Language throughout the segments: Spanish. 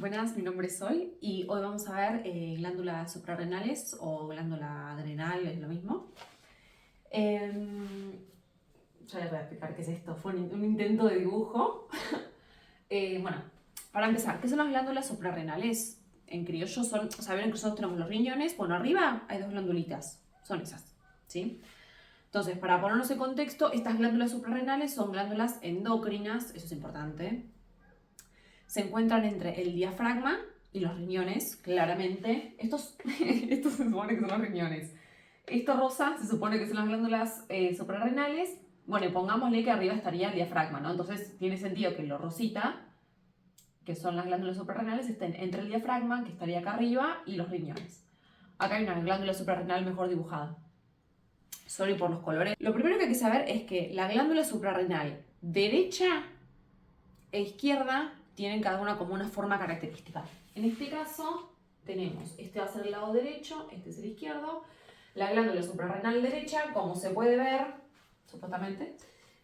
Buenas, mi nombre es Sol y hoy vamos a ver glándulas suprarrenales o glándula adrenal, es lo mismo. Ya les voy a explicar qué es esto, fue un intento de dibujo. Bueno, para empezar, ¿qué son las glándulas suprarrenales? En criollo son, ¿saben que nosotros tenemos los riñones? Bueno, arriba hay dos glandulitas, son esas, ¿sí? Entonces, para ponernos en contexto, estas glándulas suprarrenales son glándulas endocrinas, eso es importante. Se encuentran entre el diafragma y los riñones, claramente. Estos se supone que son los riñones. Esto rosa se supone que son las glándulas suprarrenales. Bueno, y pongámosle que arriba estaría el diafragma, ¿no? Entonces tiene sentido que lo rosita, que son las glándulas suprarrenales, estén entre el diafragma, que estaría acá arriba, y los riñones. Acá hay una glándula suprarrenal mejor dibujada. Sorry por los colores. Lo primero que hay que saber es que la glándula suprarrenal derecha e izquierda tienen cada una como una forma característica. En este caso tenemos, este va a ser el lado derecho, este es el izquierdo. La glándula suprarrenal derecha, como se puede ver, supuestamente,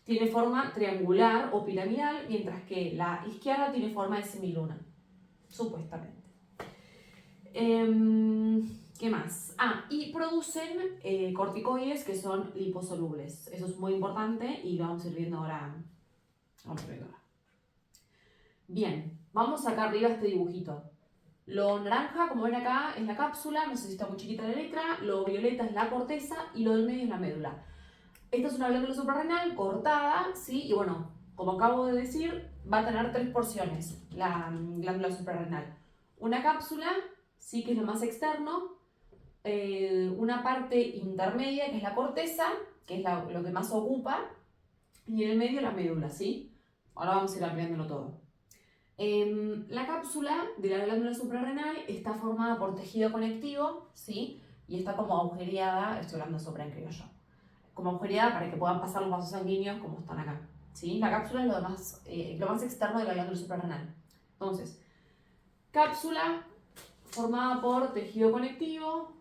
tiene forma triangular o piramidal, mientras que la izquierda tiene forma de semiluna, supuestamente. ¿Qué más? Y producen corticoides que son liposolubles. Eso es muy importante y lo vamos a ir viendo ahora. Bien, vamos acá arriba este dibujito. Lo naranja, como ven acá, es la cápsula, no sé si está muy chiquita la letra, lo violeta es la corteza y lo del medio es la médula. Esta es una glándula suprarrenal cortada, ¿sí? Y bueno, como acabo de decir, va a tener tres porciones la glándula suprarrenal. Una cápsula, sí, que es lo más externo, una parte intermedia, que es la corteza, que es lo que más ocupa, y en el medio la médula, ¿sí? Ahora vamos a ir ampliándolo todo. La cápsula de la glándula suprarrenal está formada por tejido conectivo, ¿sí? Y está como agujereada, estoy hablando sobre en criollo, como agujereada para que puedan pasar los vasos sanguíneos como están acá, ¿sí? La cápsula es lo más externo de la glándula suprarrenal. Entonces, cápsula formada por tejido conectivo,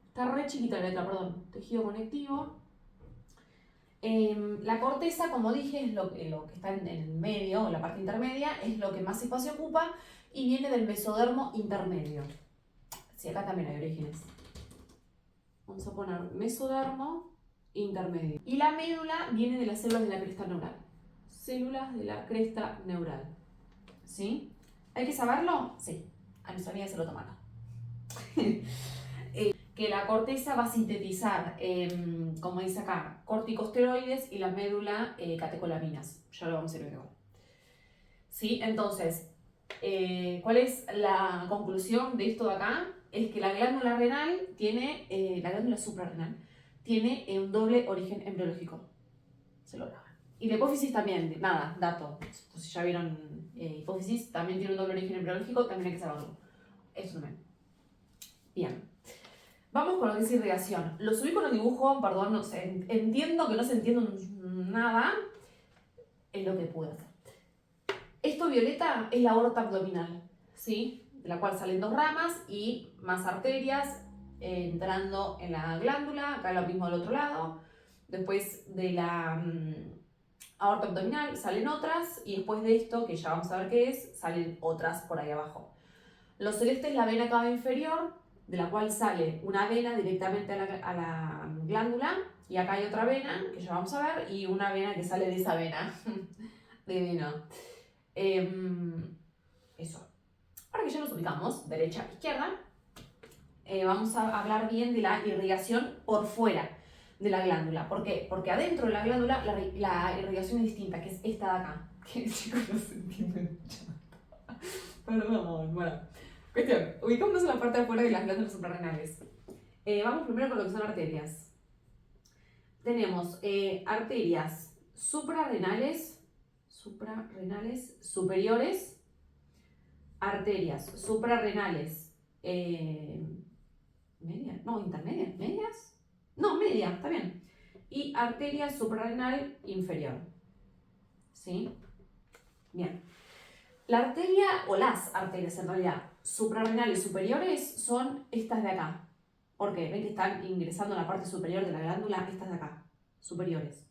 está re chiquita la letra, perdón, tejido conectivo. La corteza, como dije, es lo que está en el medio, en la parte intermedia, es lo que más espacio ocupa y viene del mesodermo intermedio. Sí, acá también hay orígenes. Vamos a poner mesodermo intermedio. Y la médula viene de las células de la cresta neural. Células de la cresta neural. ¿Sí? ¿Hay que saberlo? Sí. A nuestra amiga se lo tomaron. Que la corteza va a sintetizar, como dice acá, corticosteroides y la médula catecolaminas. Ya lo vamos a ir viendo. ¿Sí? Entonces, ¿cuál es la conclusión de esto de acá? Es que la glándula renal tiene, la glándula suprarrenal, tiene un doble origen embriológico. Se lo graban. Y la hipófisis también, nada, dato. Pues si ya vieron hipófisis, también tiene un doble origen embriológico, también hay que saberlo. Eso también. Bien. Vamos con lo que es irrigación. Lo subí con un dibujo, perdón, no sé, entiendo que no se entiende nada, es lo que pude hacer. Esto violeta es la aorta abdominal, ¿sí? De la cual salen dos ramas y más arterias entrando en la glándula, acá lo mismo del otro lado. Después de la aorta abdominal salen otras y después de esto, que ya vamos a ver qué es, salen otras por ahí abajo. Lo celeste es la vena cava inferior, de la cual sale una vena directamente a la glándula, y acá hay otra vena, que ya vamos a ver, y una vena que sale de esa vena. Divino. Eso. Ahora que ya nos ubicamos, derecha, izquierda, vamos a hablar bien de la irrigación por fuera de la glándula. ¿Por qué? Porque adentro de la glándula la irrigación es distinta, que es esta de acá. Que chicos no se entienden. Perdón, bueno. Cuestión, ubicámonos en la parte de afuera de las glándulas suprarrenales. Vamos primero con lo que son arterias. Tenemos arterias suprarrenales superiores, arterias suprarrenales medias, no, intermedias, medias, no, media, está bien, y arteria suprarrenal inferior. ¿Sí? Bien. La arteria, o las arterias en realidad, suprarrenales superiores son estas de acá. Porque ven que están ingresando en la parte superior de la glándula, estas de acá, superiores.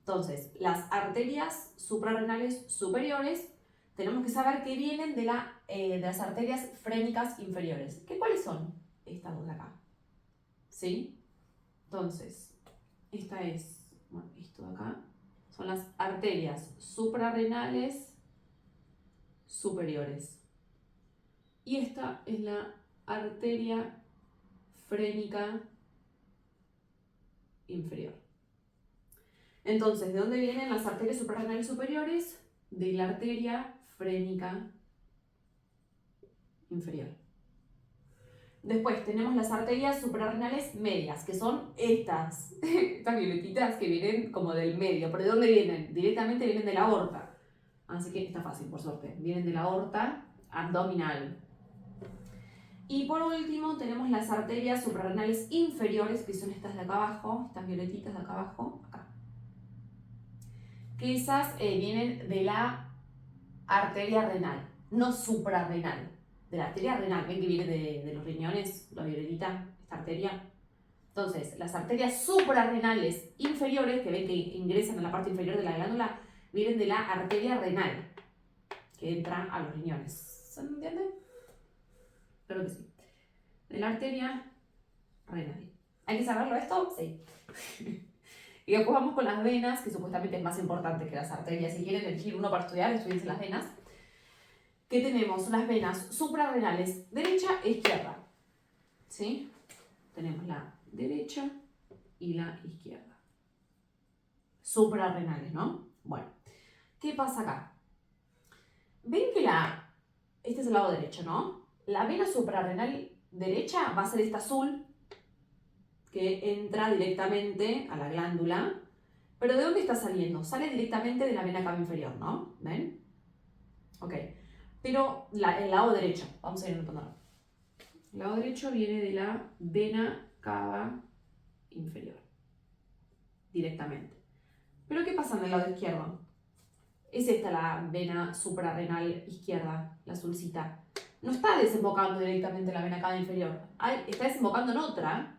Entonces, las arterias suprarrenales superiores tenemos que saber que vienen de las arterias frénicas inferiores. ¿Cuáles son? Estas dos de acá. ¿Sí? Entonces, esta es, bueno, esto de acá, son las arterias suprarrenales superiores. Y esta es la arteria frénica inferior. Entonces, ¿de dónde vienen las arterias suprarrenales superiores? De la arteria frénica inferior. Después tenemos las arterias suprarrenales medias, que son estas violetitas que vienen como del medio. ¿Pero de dónde vienen? Directamente vienen de la aorta. Así que está fácil, por suerte. Vienen de la aorta abdominal. Y por último tenemos las arterias suprarrenales inferiores, que son estas de acá abajo, estas violetitas de acá abajo, acá. Que esas vienen de la arteria renal, no suprarrenal. De la arteria renal, ven que viene de los riñones, la violetita, esta arteria. Entonces, las arterias suprarrenales inferiores, que ven que ingresan a la parte inferior de la glándula, vienen de la arteria renal, que entra a los riñones. ¿Se entiende? Creo que sí. De la arteria renal. ¿Hay que saberlo esto? Sí. Y después vamos con las venas, que supuestamente es más importante que las arterias. Si quieren elegir uno para estudiar, estudiense las venas. Que tenemos las venas suprarrenales derecha e izquierda. ¿Sí? Tenemos la derecha y la izquierda. Suprarrenales, ¿no? Bueno, ¿qué pasa acá? Ven que este es el lado derecho, ¿no? La vena suprarrenal derecha va a ser esta azul, que entra directamente a la glándula. ¿Pero de dónde está saliendo? Sale directamente de la vena cava inferior, ¿no? ¿Ven? Ok. Pero el lado derecho, vamos a ir anotando. El lado derecho viene de la vena cava inferior. Directamente. ¿Pero qué pasa en el lado izquierdo? Es esta la vena suprarrenal izquierda, la azulcita. No está desembocando directamente en la vena cava inferior. Está desembocando en otra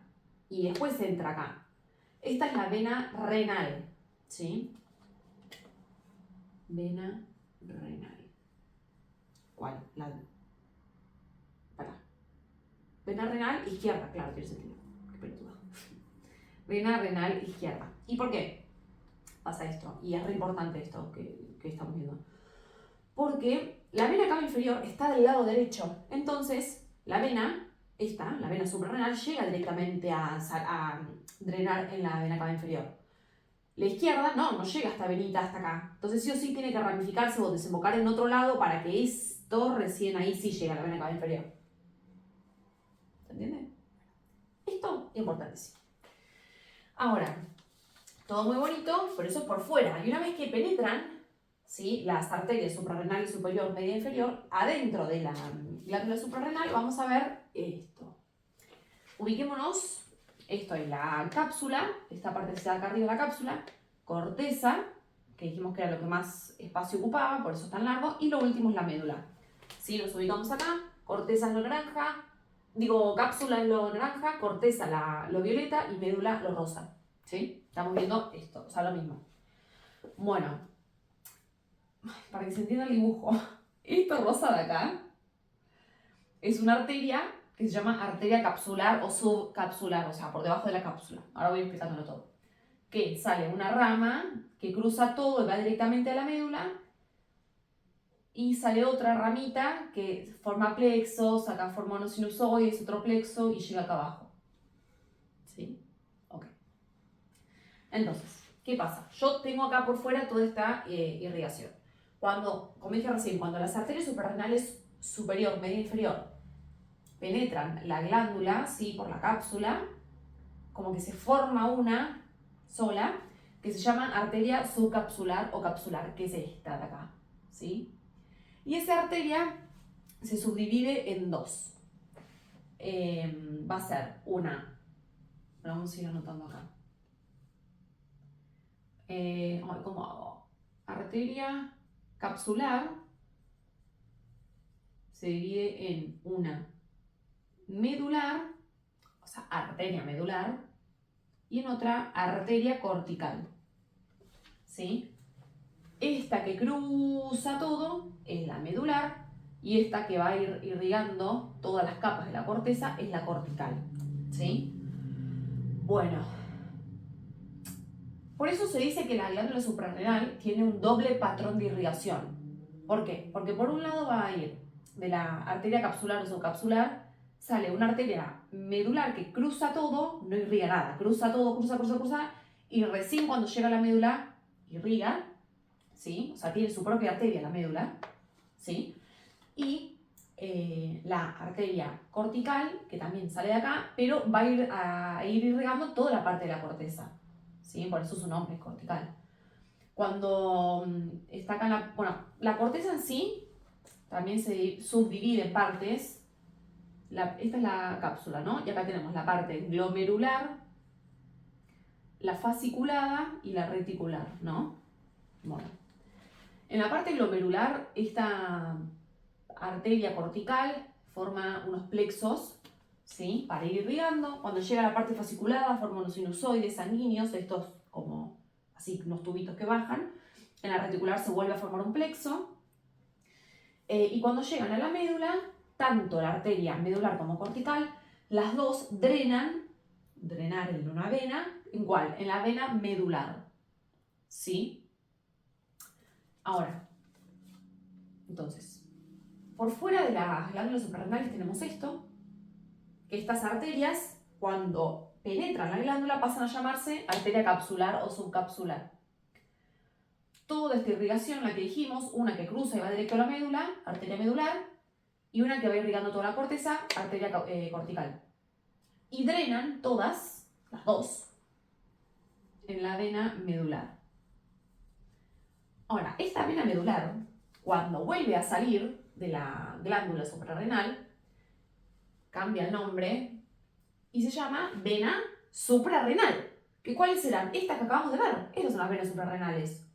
y después entra acá. Esta es la vena renal, ¿sí? Vena renal. ¿Cuál? Para. Vena renal izquierda, claro, tiene sentido. Qué pelotuda. Vena renal izquierda. ¿Y por qué pasa esto? Y es re importante esto que estamos viendo. Porque la vena cava inferior está del lado derecho. Entonces, la vena suprarrenal, llega directamente a drenar en la vena cava inferior. La izquierda no llega esta venita hasta acá. Entonces sí o sí tiene que ramificarse o desembocar en otro lado para que esto recién ahí sí llegue a la vena cava inferior. ¿Se entiende? Esto es importantísimo. Ahora, todo muy bonito, pero eso es por fuera. Y una vez que penetran, ¿sí?, las arterias suprarrenal superior, media e inferior, adentro de la glándula suprarrenal, vamos a ver esto. Ubiquémonos. Esto es la cápsula, esta parte que está acá arriba de la cápsula, corteza, que dijimos que era lo que más espacio ocupaba, por eso es tan largo, y lo último es la médula. ¿Sí? Nos ubicamos acá, corteza es lo naranja, cápsula es lo naranja, corteza lo violeta y médula lo rosa. ¿Sí? Estamos viendo esto, o sea, lo mismo. Bueno, para que se entienda el dibujo, esto rosa de acá es una arteria que se llama arteria capsular o subcapsular, o sea, por debajo de la cápsula. Ahora voy explicándolo todo. Que sale una rama que cruza todo y va directamente a la médula, y sale otra ramita que forma plexos, acá forma unos sinusoides, otro plexo y llega acá abajo. ¿Sí? Ok. Entonces, ¿qué pasa? Yo tengo acá por fuera toda esta irrigación. Como dije recién, cuando las arterias suprarrenales superior, media e inferior penetran la glándula, ¿sí?, por la cápsula, como que se forma una sola, que se llama arteria subcapsular o capsular, que es esta de acá, ¿sí? Y esa arteria se subdivide en dos. Va a ser una, vamos a ir anotando acá. ¿Cómo hago? Arteria capsular se divide en una medular, o sea, arteria medular, y en otra arteria cortical. ¿Sí? Esta que cruza todo es la medular y esta que va a ir irrigando todas las capas de la corteza es la cortical, ¿sí? Bueno, por eso se dice que la glándula suprarrenal tiene un doble patrón de irrigación. ¿Por qué? Porque por un lado va a ir de la arteria capsular o subcapsular, sale una arteria medular que cruza todo, no irriga nada, cruza todo, cruza, y recién cuando llega a la médula irriga, ¿sí? O sea, tiene su propia arteria la médula, ¿sí? Y la arteria cortical, que también sale de acá, pero va a ir irrigando toda la parte de la corteza, ¿sí? Por eso su nombre es cortical. Cuando está acá la corteza en sí también se subdivide en partes. Esta es la cápsula, ¿no? Y acá tenemos la parte glomerular, la fasciculada y la reticular, ¿no? Bueno, en la parte glomerular, esta arteria cortical forma unos plexos, ¿sí? Para ir irrigando. Cuando llega a la parte fasciculada, forma unos sinusoides sanguíneos, estos como así, unos tubitos que bajan. En la reticular se vuelve a formar un plexo. Y cuando llegan a la médula, tanto la arteria medular como cortical, las dos drenar en una vena, ¿en cuál? En la vena medular, ¿sí? Ahora, entonces, por fuera de las glándulas suprarrenales tenemos esto, que estas arterias, cuando penetran la glándula, pasan a llamarse arteria capsular o subcapsular. Toda esta irrigación, la que dijimos, una que cruza y va directo a la médula, arteria medular, y una que va irrigando toda la corteza, arteria cortical. Y drenan todas, las dos, en la vena medular. Ahora, esta vena medular, cuando vuelve a salir de la glándula suprarrenal, cambia el nombre y se llama vena suprarrenal. ¿Cuáles serán? Estas que acabamos de ver. Estas son las venas suprarrenales.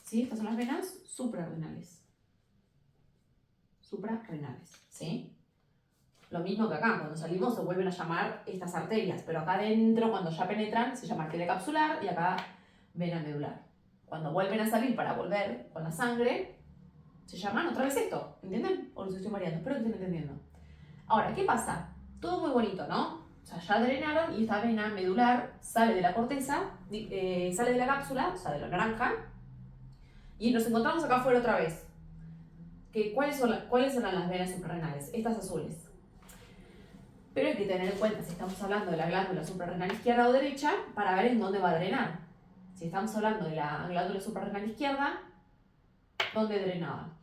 ¿Sí? Estas son las venas suprarrenales. Suprarrenales, ¿sí? Lo mismo que acá, cuando salimos se vuelven a llamar estas arterias, pero acá adentro, cuando ya penetran, se llama arteria capsular y acá vena medular. Cuando vuelven a salir para volver con la sangre, se llaman otra vez esto, ¿entienden? O los estoy mareando, espero que estén entendiendo. Ahora, ¿qué pasa? Todo muy bonito, ¿no? O sea, ya drenaron y esta vena medular sale de la corteza, sale de la cápsula, o sea, de la naranja, y nos encontramos acá afuera otra vez. ¿Cuáles eran las venas suprarrenales? Estas azules. Pero hay que tener en cuenta si estamos hablando de la glándula suprarrenal izquierda o derecha para ver en dónde va a drenar. Si estamos hablando de la glándula suprarrenal izquierda, ¿dónde drenaba?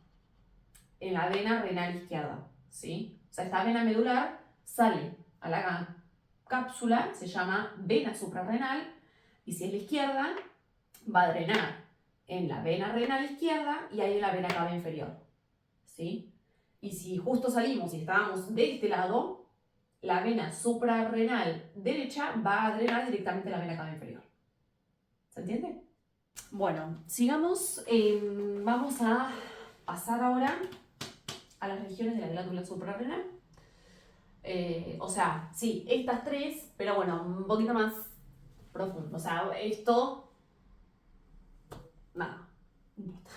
En la vena renal izquierda, ¿sí? O sea, esta vena medular sale a la cápsula, se llama vena suprarrenal, y si es la izquierda, va a drenar en la vena renal izquierda y ahí en la vena cava inferior, ¿sí? Y si justo salimos y estábamos de este lado, la vena suprarrenal derecha va a drenar directamente la vena cava inferior. ¿Se entiende? Bueno, sigamos. Vamos a pasar ahora a las regiones de la glándula suprarrenal. O sea, sí, estas tres, pero bueno, un poquito más profundo. O sea, esto... Nada, no importa.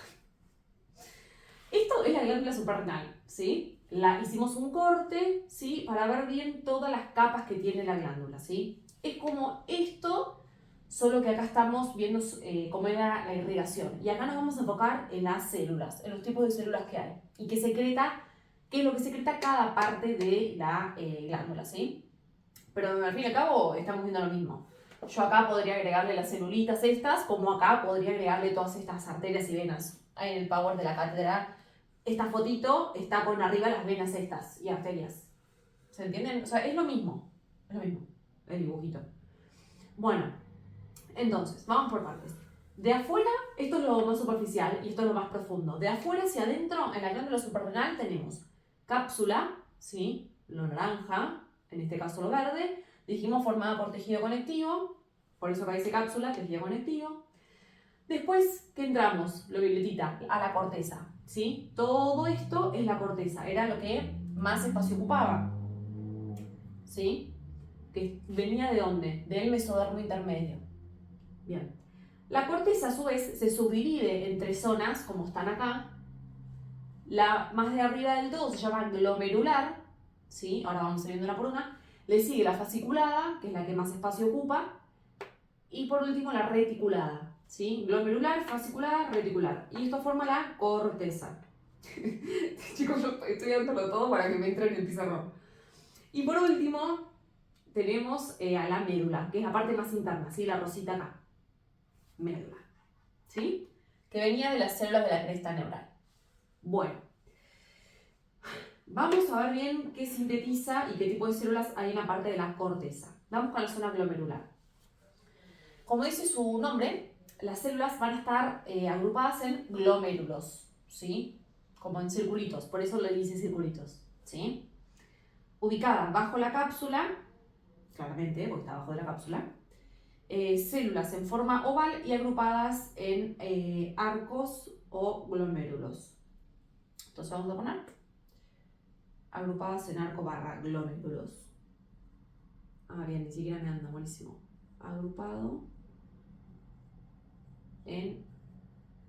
Esto es la glándula suprarrenal, ¿sí? Hicimos un corte, ¿sí? Para ver bien todas las capas que tiene la glándula, ¿sí? Es como esto, solo que acá estamos viendo cómo era la irrigación. Y acá nos vamos a enfocar en las células, en los tipos de células que hay. Y qué es lo que secreta cada parte de la glándula, ¿sí? Pero al fin y al cabo estamos viendo lo mismo. Yo acá podría agregarle las celulitas estas, como acá podría agregarle todas estas arterias y venas. Ahí en el Power de la cátedra, esta fotito está con arriba las venas estas y arterias. ¿Se entienden? O sea, es lo mismo. Es lo mismo, el dibujito. Bueno, entonces, vamos por partes. De afuera, esto es lo más superficial y esto es lo más profundo. De afuera hacia adentro, en la glándula suprarrenal tenemos cápsula, ¿sí? Lo naranja, en este caso lo verde. Dijimos formada por tejido conectivo, por eso acá dice cápsula, tejido conectivo. Después, ¿qué entramos? Lo violetita, a la corteza, ¿sí? Todo esto es la corteza, era lo que más espacio ocupaba, ¿sí? Que venía ¿de dónde? Del mesodermo intermedio. Bien. La corteza, a su vez, se subdivide en 3 zonas, como están acá. La más de arriba del todo se llama glomerular, ¿sí? Ahora vamos a ir viendo una por una. Le sigue la fasciculada, que es la que más espacio ocupa. Y por último, la reticulada, ¿sí? Glomerular, fasciculada, reticular. Y esto forma la corteza. Chicos, yo estoy dándolo todo para que me entre en el pizarrón. Y por último, tenemos a la médula, que es la parte más interna, ¿sí? La rosita acá. Médula, ¿sí? Que venía de las células de la cresta neural. Bueno, vamos a ver bien qué sintetiza y qué tipo de células hay en la parte de la corteza. Vamos con la zona glomerular. Como dice su nombre, las células van a estar agrupadas en glomérulos, ¿sí? Como en circulitos, por eso le dice circulitos, ¿sí? Ubicadas bajo la cápsula, claramente, porque está abajo de la cápsula, células en forma oval y agrupadas en arcos o glomérulos. Entonces vamos a poner agrupadas en arco barra glomérulos. Ah, bien, ni siquiera me anda, buenísimo. Agrupado en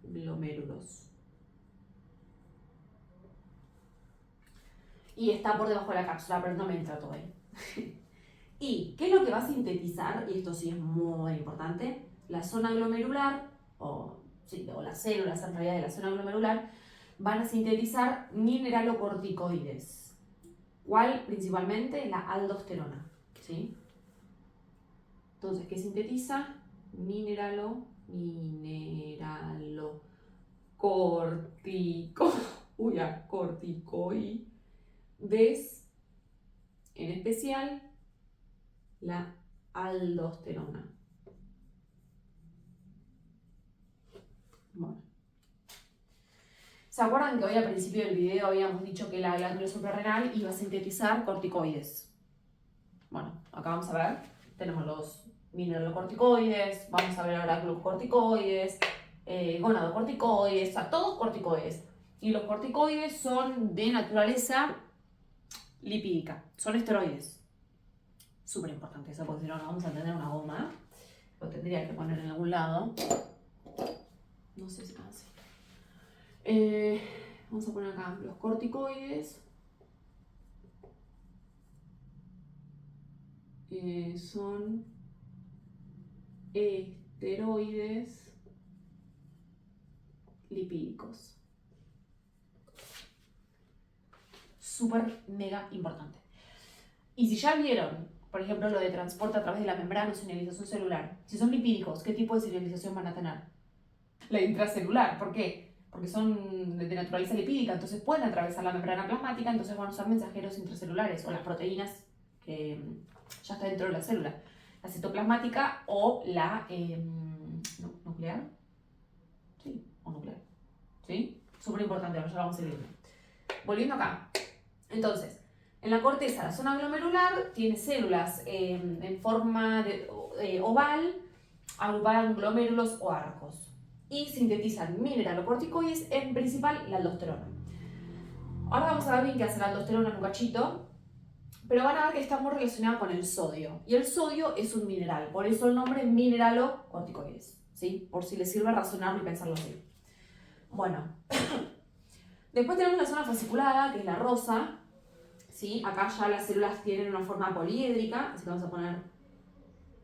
glomérulos. Y está por debajo de la cápsula, pero no me entra todo ahí. ¿Y qué es lo que va a sintetizar? Y esto sí es muy importante. La zona glomerular, o las células en realidad de la zona glomerular, van a sintetizar mineralocorticoides. ¿Cuál principalmente? La aldosterona, ¿sí? Entonces, ¿qué sintetiza? Corticoides, en especial la aldosterona. Bueno. ¿Se acuerdan que hoy al principio del video habíamos dicho que la glándula suprarrenal iba a sintetizar corticoides? Bueno, acá vamos a ver, tenemos los mineralocorticoides, vamos a ver ahora glucocorticoides, gonadocorticoides, o sea, todos corticoides. Y los corticoides son de naturaleza lipídica, son esteroides. Súper importante eso, porque si no, no vamos a tener una goma. Lo tendría que poner en algún lado. No sé si... sí. Vamos a poner acá los corticoides. Son esteroides lipídicos. Súper mega importante. Y si ya vieron, por ejemplo, lo de transporte a través de la membrana o señalización celular, si son lipídicos, ¿qué tipo de señalización van a tener? La intracelular. ¿Por qué? Porque son de naturaleza lipídica, entonces pueden atravesar la membrana plasmática, entonces van a usar mensajeros intracelulares o las proteínas que ya está dentro de la célula. La citoplasmática o la nuclear. Sí, o nuclear. ¿Sí? Súper importante, ya lo vamos a ir viendo. Volviendo acá. Entonces, en la corteza, la zona glomerular tiene células en forma de, oval, agrupadas en glomérulos o arcos. Y sintetizan mineralocorticoides, en principal la aldosterona. Ahora vamos a ver bien qué hace la aldosterona en un cachito, pero van a ver que está muy relacionada con el sodio. Y el sodio es un mineral, por eso el nombre mineralocorticoides, ¿sí? Por si les sirve razonarlo y pensarlo así. Bueno, después tenemos la zona fasciculada, que es la rosa, ¿sí? Acá ya las células tienen una forma poliédrica, así que vamos a poner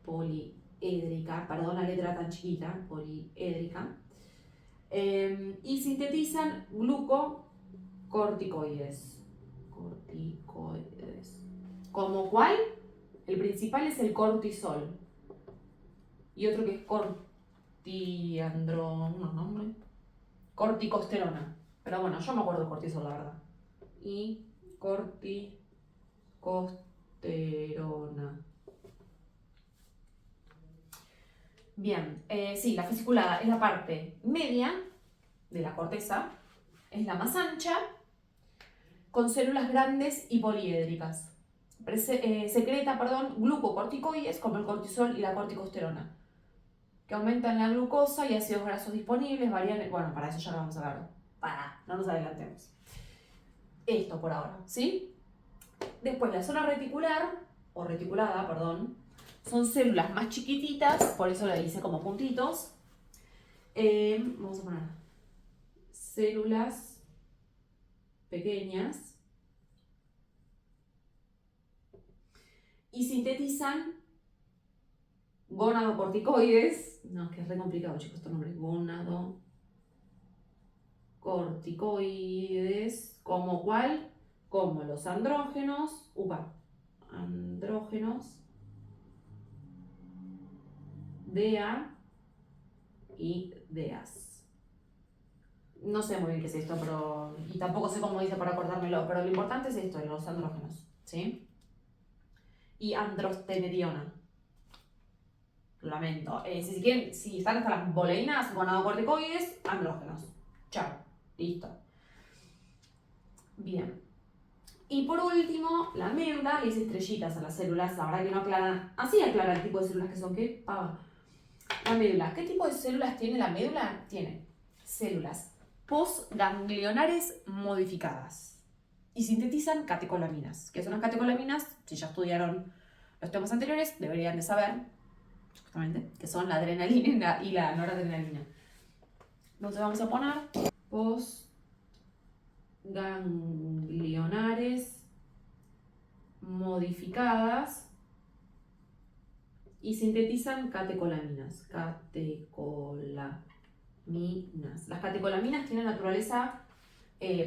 poliédrica, perdón la letra tan chiquita, poliédrica. Y sintetizan glucocorticoides. Corticoides. ¿Como cuál? El principal es el cortisol. Y otro que es corticosterona. Pero bueno, yo me acuerdo de cortisol, la verdad. Y corticosterona. Bien, sí, la fasciculada es la parte media de la corteza, es la más ancha, con células grandes y poliédricas. Secreta, glucocorticoides como el cortisol y la corticosterona, que aumentan la glucosa y ácidos grasos disponibles, varían... Bueno, para eso ya lo vamos a ver. No nos adelantemos. Esto por ahora, ¿sí? Después la zona reticular, o reticulada, son células más chiquititas, por eso le hice como puntitos, Vamos a poner células pequeñas y sintetizan gonadocorticoides. No, es que es re complicado, chicos, estos nombres. Gonadocorticoides. ¿Como cuál? Como los andrógenos. Andrógenos. DA y DEAS. No sé muy bien qué es esto, pero. Y tampoco sé cómo dice para acordármelo, pero lo importante es esto, los andrógenos. ¿Sí? Y androstenediona. Lamento. Si están hasta las boleinas, gonadocorticoides, andrógenos. Chao. Listo. Bien. Y por último, la médula le dice estrellitas a las células. La verdad que no aclaran. Así aclara el tipo de células que son. ¿Qué? La médula. ¿Qué tipo de células tiene la médula? Tiene células postganglionares modificadas. Y sintetizan catecolaminas. ¿Qué son las catecolaminas? Si ya estudiaron los temas anteriores, deberían de saber, justamente, que son la adrenalina y la noradrenalina. Entonces vamos a poner postganglionares modificadas y sintetizan catecolaminas. Las catecolaminas tienen naturaleza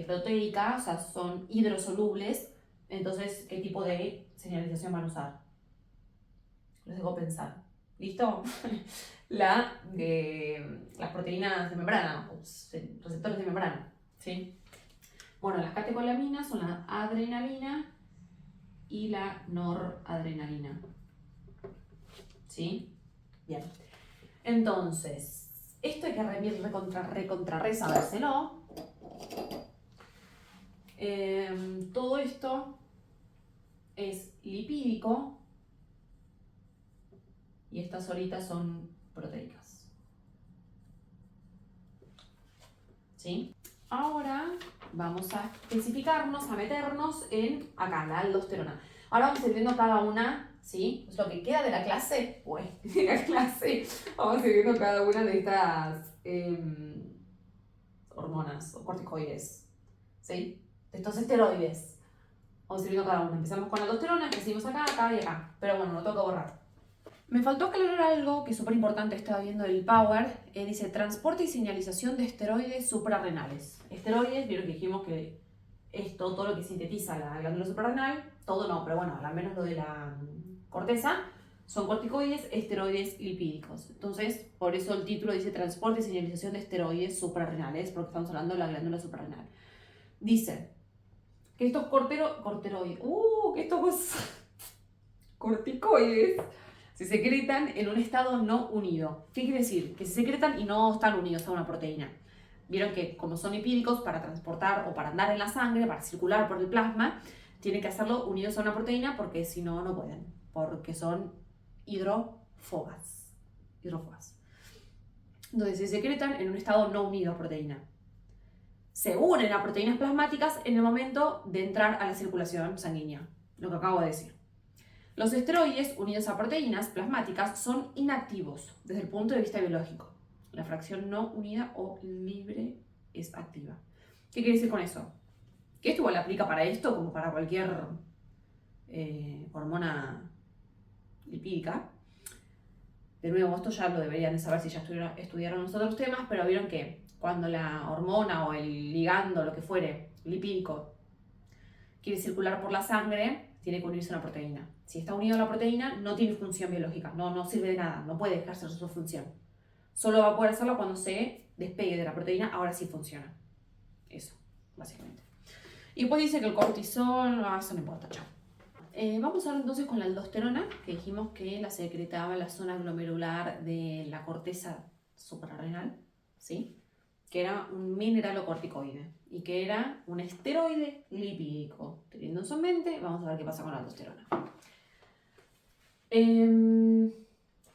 proteica, o sea, son hidrosolubles. Entonces, ¿qué tipo de señalización van a usar? Les dejo pensar. ¿Listo? Las proteínas de membrana, receptores de membrana. ¿Sí? Bueno, las catecolaminas son la adrenalina y la noradrenalina. ¿Sí? Bien. Entonces, esto hay que sabérselo. Todo esto es lipídico y estas solitas son proteicas. ¿Sí? Ahora vamos a especificarnos, a meternos en acá, la aldosterona. Ahora vamos a ir viendo cada una, ¿sí? Pues lo que queda de la clase, vamos a ir viendo cada una de estas hormonas o corticoides, ¿sí? De estos esteroides. Vamos a ir viendo cada una. Empezamos con la aldosterona, que seguimos acá, acá y acá. Pero bueno, lo tengo que borrar. Me faltó aclarar algo que es súper importante, estaba viendo el Power. Dice transporte y señalización de esteroides suprarrenales. Esteroides, vieron que dijimos que esto, todo lo que sintetiza la glándula suprarrenal, todo no, pero bueno, al menos lo de la corteza, son corticoides, esteroides lipídicos. Entonces, por eso el título dice transporte y señalización de esteroides suprarrenales, porque estamos hablando de la glándula suprarrenal. Dice que estos corticoides se secretan en un estado no unido. ¿Qué quiere decir? Que se secretan y no están unidos a una proteína. Vieron que como son lipídicos, para transportar o para andar en la sangre, para circular por el plasma, tienen que hacerlo unidos a una proteína porque si no, no pueden. Porque son hidrófogas. Entonces se secretan en un estado no unido a proteína. Se unen a proteínas plasmáticas en el momento de entrar a la circulación sanguínea. Lo que acabo de decir. Los esteroides unidos a proteínas plasmáticas son inactivos desde el punto de vista biológico. La fracción no unida o libre es activa. ¿Qué quiere decir con eso? Que esto igual aplica para esto como para cualquier hormona lipídica. De nuevo, esto ya lo deberían de saber si ya estudiaron los otros temas, pero vieron que cuando la hormona o el ligando, lo que fuere, lipídico, quiere circular por la sangre, tiene que unirse a una proteína. Si está unido a la proteína, no tiene función biológica, no sirve de nada, no puede ejercer su función. Solo va a poder hacerlo cuando se despegue de la proteína, ahora sí funciona. Eso, básicamente. Y después dice que el cortisol, eso no importa, chao. Vamos ahora entonces con la aldosterona, que dijimos que la secretaba en la zona glomerular de la corteza suprarrenal, ¿sí? Que era un mineralocorticoide y que era un esteroide lipídico. Teniendo eso en mente, vamos a ver qué pasa con la aldosterona.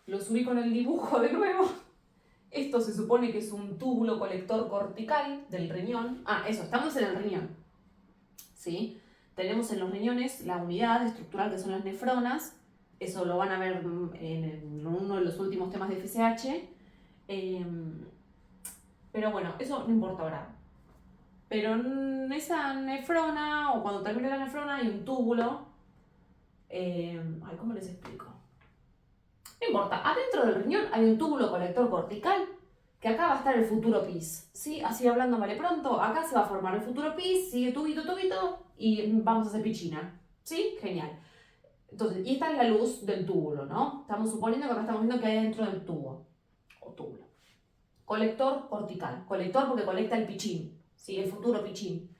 Lo subí con el dibujo de nuevo. Esto se supone que es un túbulo colector cortical del riñón. Estamos en el riñón, ¿sí? Tenemos en los riñones la unidad estructural que son las nefronas. Eso lo van a ver en uno de los últimos temas de FSH. Pero bueno, eso no importa ahora. Pero en esa nefrona, o cuando termine la nefrona, hay un túbulo. Ay, ¿cómo les explico? No importa, adentro del riñón hay un túbulo colector cortical, que acá va a estar el futuro pis, ¿sí? Así hablando vale pronto, acá se va a formar el futuro pis, sigue tubito, tubito, y vamos a hacer pichina, ¿sí? Genial. Entonces, y esta es la luz del túbulo, ¿no? Estamos suponiendo que acá estamos viendo que hay dentro del tubo, o túbulo. Colector cortical, colector porque colecta el pichín, ¿sí? El futuro pichín.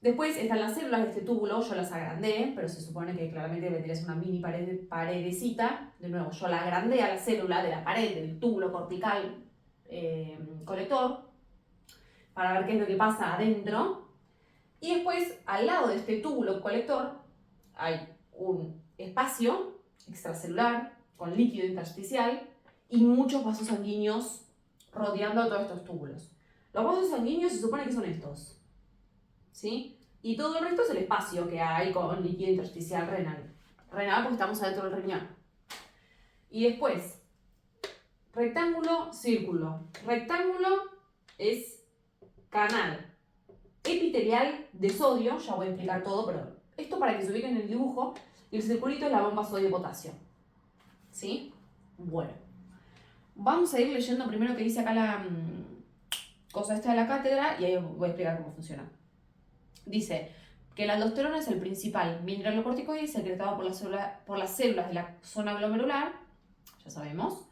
Después están las células de este túbulo, yo las agrandé, pero se supone que claramente vendría a ser una mini paredecita. De nuevo, yo la agrandé a la célula de la pared del túbulo cortical colector para ver qué es lo que pasa adentro. Y después, al lado de este túbulo colector, hay un espacio extracelular con líquido intersticial y muchos vasos sanguíneos rodeando a todos estos túbulos. Los vasos sanguíneos se supone que son estos, ¿sí? Y todo el resto es el espacio que hay con líquido intersticial renal. Renal porque estamos adentro del riñón. Y después, rectángulo, círculo. Rectángulo es canal epitelial de sodio, ya voy a explicar todo, pero esto para que se ubiquen en el dibujo, y el circulito es la bomba sodio-potasio. ¿Sí? Bueno. Vamos a ir leyendo primero que dice acá la cosa esta de la cátedra y ahí voy a explicar cómo funciona. Dice que la aldosterona es el principal mineralocorticoide secretado por las células de la zona glomerular, ya sabemos.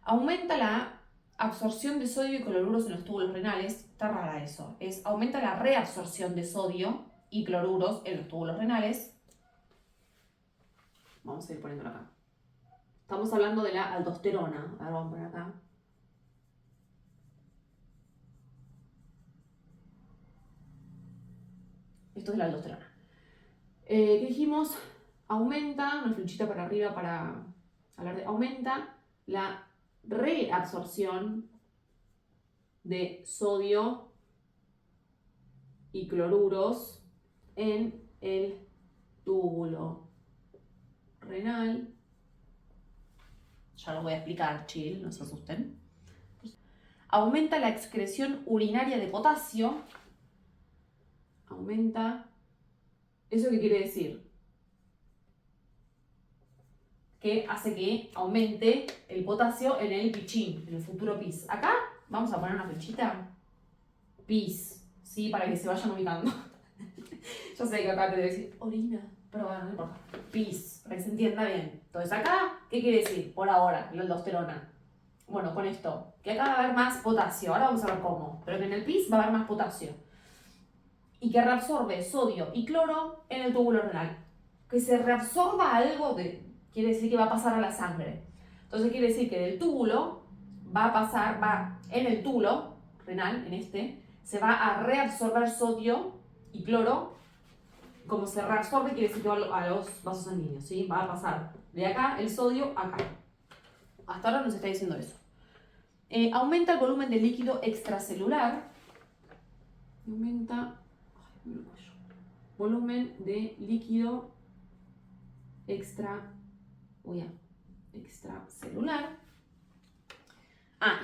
Aumenta la absorción de sodio y cloruros en los túbulos renales. Está rara eso. Aumenta la reabsorción de sodio y cloruros en los túbulos renales. Vamos a ir poniéndolo acá. Estamos hablando de la aldosterona. A ver, vamos a poner acá. Esto es la aldosterona. ¿Qué dijimos? Aumenta, una flechita para arriba para hablar de... Aumenta la reabsorción de sodio y cloruros en el túbulo renal. Ya lo voy a explicar, chill, no se asusten. Aumenta la excreción urinaria de potasio. Aumenta... ¿Eso qué quiere decir? Que hace que aumente el potasio en el pichín, en el futuro pis. Acá vamos a poner una flechita. Pis, ¿sí? Para que se vayan ubicando. Yo sé que acá te debe decir orina, pero bueno, no importa. Pis, para que se entienda bien. Entonces acá, ¿qué quiere decir? Por ahora, la aldosterona. Bueno, con esto, que acá va a haber más potasio. Ahora vamos a ver cómo. Pero que en el pis va a haber más potasio. Y que reabsorbe sodio y cloro en el túbulo renal. Que se reabsorba algo quiere decir que va a pasar a la sangre. Entonces quiere decir que del túbulo en el túbulo renal, se va a reabsorber sodio y cloro. Como se reabsorbe, quiere decir que va a los vasos sanguíneos, ¿sí? Va a pasar de acá el sodio acá. Hasta ahora nos está diciendo eso. Aumenta el volumen de líquido extracelular. Aumenta volumen de líquido extracelular.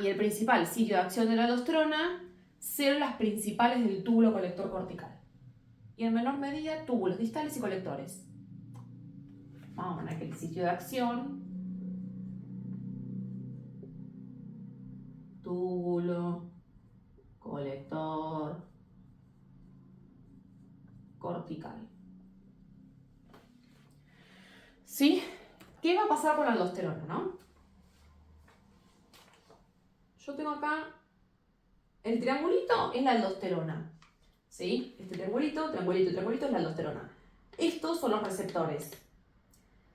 Y el principal sitio de acción de la aldosterona, células principales del túbulo colector cortical. Y en menor medida, túbulos distales y colectores. Vamos a poner aquí el sitio de acción. Túbulo colector cortical. ¿Sí? ¿Qué va a pasar con la aldosterona, no? Yo tengo acá el triangulito, es la aldosterona. ¿Sí? Este triangulito es la aldosterona. Estos son los receptores.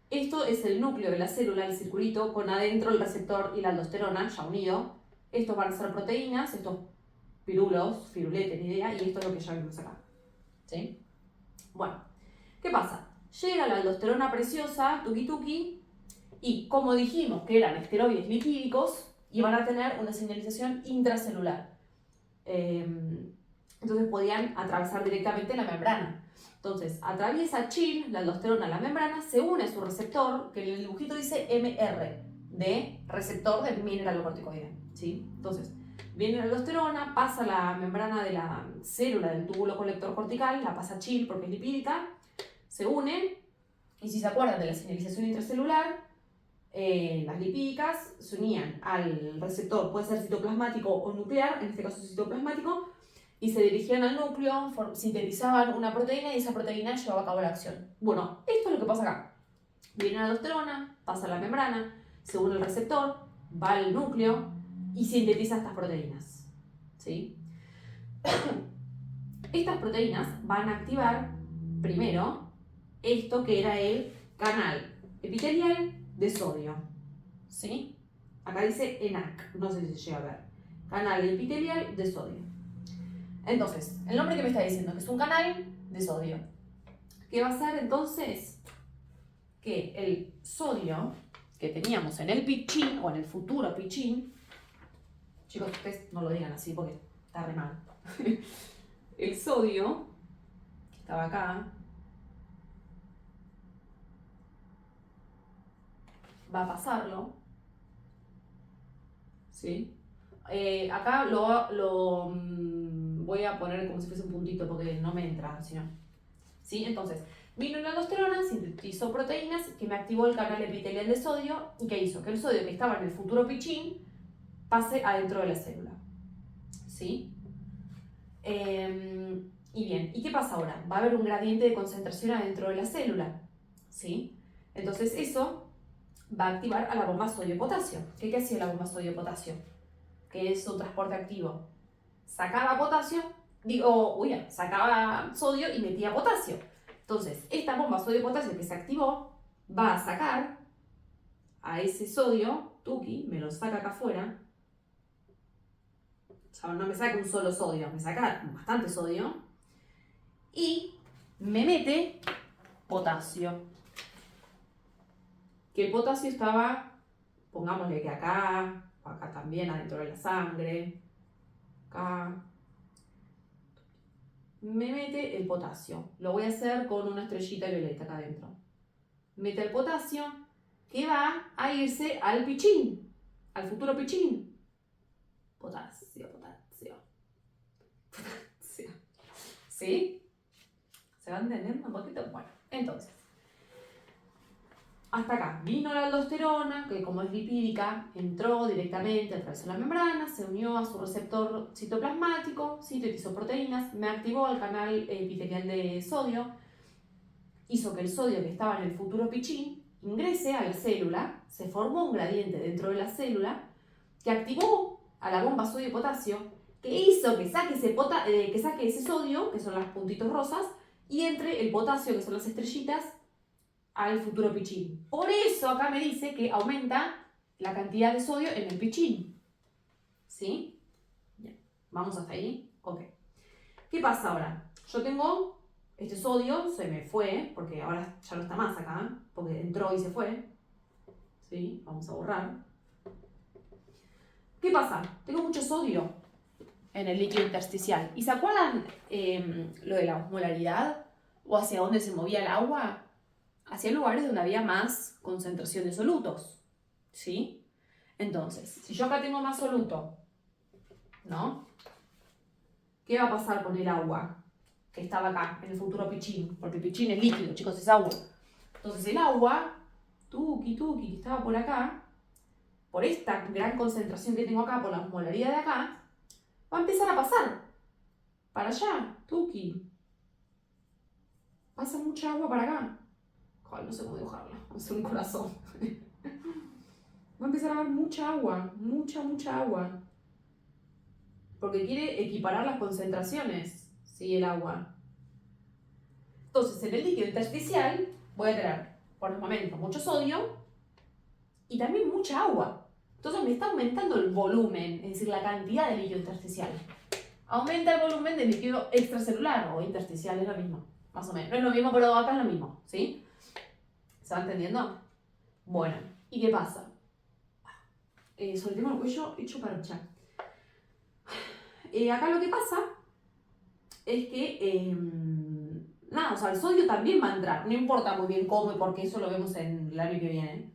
Esto es el núcleo de la célula, el circulito, con adentro el receptor y la aldosterona ya unido. Estos van a ser proteínas, estos firuletes, ni idea, y esto es lo que ya vimos acá. ¿Sí? Bueno, ¿qué pasa? Llega la aldosterona preciosa, tuki tuki, y como dijimos que eran esteroides lipídicos, iban a tener una señalización intracelular. Entonces podían atravesar directamente la membrana. Entonces, atraviesa chill, la aldosterona, la membrana, se une a su receptor, que en el dibujito dice MR, de receptor del mineralocorticoide, ¿sí? Entonces, Viene la aldosterona, pasa la membrana de la célula del túbulo colector cortical, la pasa chill porque es lipídica, se une, y si se acuerdan de la señalización intracelular, las lipídicas se unían al receptor, puede ser citoplasmático o nuclear, en este caso citoplasmático, y se dirigían al núcleo, sintetizaban una proteína y esa proteína llevaba a cabo la acción. Bueno, esto es lo que pasa acá. Viene la aldosterona, pasa la membrana, se une al receptor, va al núcleo y sintetiza estas proteínas. ¿Sí? Estas proteínas van a activar primero esto que era el canal epitelial de sodio. ¿Sí? Acá dice ENaC, no sé si se llega a ver. Canal epitelial de sodio. Entonces, el nombre que me está diciendo que es un canal de sodio. ¿Qué va a hacer entonces? Que el sodio que teníamos en el pitchín o en el futuro pitchín, chicos, ustedes no lo digan así porque está re mal. El sodio que estaba acá va a pasarlo, ¿sí? Acá lo voy a poner como si fuese un puntito porque no me entra, si no. ¿Sí? Entonces, vino la aldosterona, sintetizó proteínas que me activó el canal epitelial de sodio y que hizo que el sodio que estaba en el futuro pitchín pase adentro de la célula. ¿Sí? Y bien, ¿y qué pasa ahora? Va a haber un gradiente de concentración adentro de la célula. ¿Sí? Entonces eso va a activar a la bomba sodio-potasio. ¿Qué hacía la bomba sodio-potasio? Que es un transporte activo. Sacaba potasio, sacaba sodio y metía potasio. Entonces, esta bomba sodio-potasio que se activó va a sacar a ese sodio, tuki, me lo saca acá afuera. O sea, no me saca un solo sodio, me saca bastante sodio. Y me mete potasio. Que el potasio estaba, pongámosle que acá, o acá también, adentro de la sangre. Acá. Me mete el potasio. Lo voy a hacer con una estrellita violeta acá adentro. Mete el potasio que va a irse al pitchín, al futuro pitchín. Potasio, potasio. Potasio. ¿Sí? ¿Se va entendiendo un poquito? Bueno, entonces. Hasta acá, vino la aldosterona, que como es lipídica, entró directamente a través de la membrana, se unió a su receptor citoplasmático, sintetizó proteínas, me activó el canal epitelial de sodio, hizo que el sodio que estaba en el futuro pitchín ingrese a la célula, se formó un gradiente dentro de la célula que activó a la bomba sodio-potasio, que hizo que saque ese sodio, que son los puntitos rosas, y entre el potasio, que son las estrellitas, al futuro pitchín. Por eso acá me dice que aumenta la cantidad de sodio en el pitchín. ¿Sí? Bien. ¿Vamos hasta ahí? Ok. ¿Qué pasa ahora? Yo tengo este sodio, se me fue, porque ahora ya no está más acá, porque entró y se fue. ¿Sí? Vamos a borrar. ¿Qué pasa? Tengo mucho sodio en el líquido intersticial. ¿Y se acuerdan lo de la osmolaridad? ¿O hacia dónde se movía el agua? Hacia lugares donde había más concentración de solutos, ¿sí? Entonces, si yo acá tengo más soluto, ¿no? ¿Qué va a pasar con el agua que estaba acá, en el futuro pitchín? Porque el pitchín es líquido, chicos, es agua. Entonces el agua, tuki, que estaba por acá, por esta gran concentración que tengo acá, por la osmolaridad de acá, va a empezar a pasar para allá, tuki. Pasa mucha agua para acá. Ay, no sé cómo dibujarla, vamos a hacer un corazón. Va a empezar a haber mucha agua, mucha agua. Porque quiere equiparar las concentraciones, ¿sí? El agua. Entonces, en el líquido intersticial voy a tener, por el momento, mucho sodio y también mucha agua. Entonces me está aumentando el volumen, es decir, la cantidad de líquido intersticial. Aumenta el volumen del líquido extracelular o intersticial, es lo mismo, más o menos. No es lo mismo, pero acá es lo mismo, ¿sí? ¿Se va entendiendo? Bueno, ¿y qué pasa? Soltemos el cuello hecho parcha. Acá lo que pasa es que, o sea, el sodio también va a entrar. No importa muy bien cómo y por qué, eso lo vemos en el año que viene.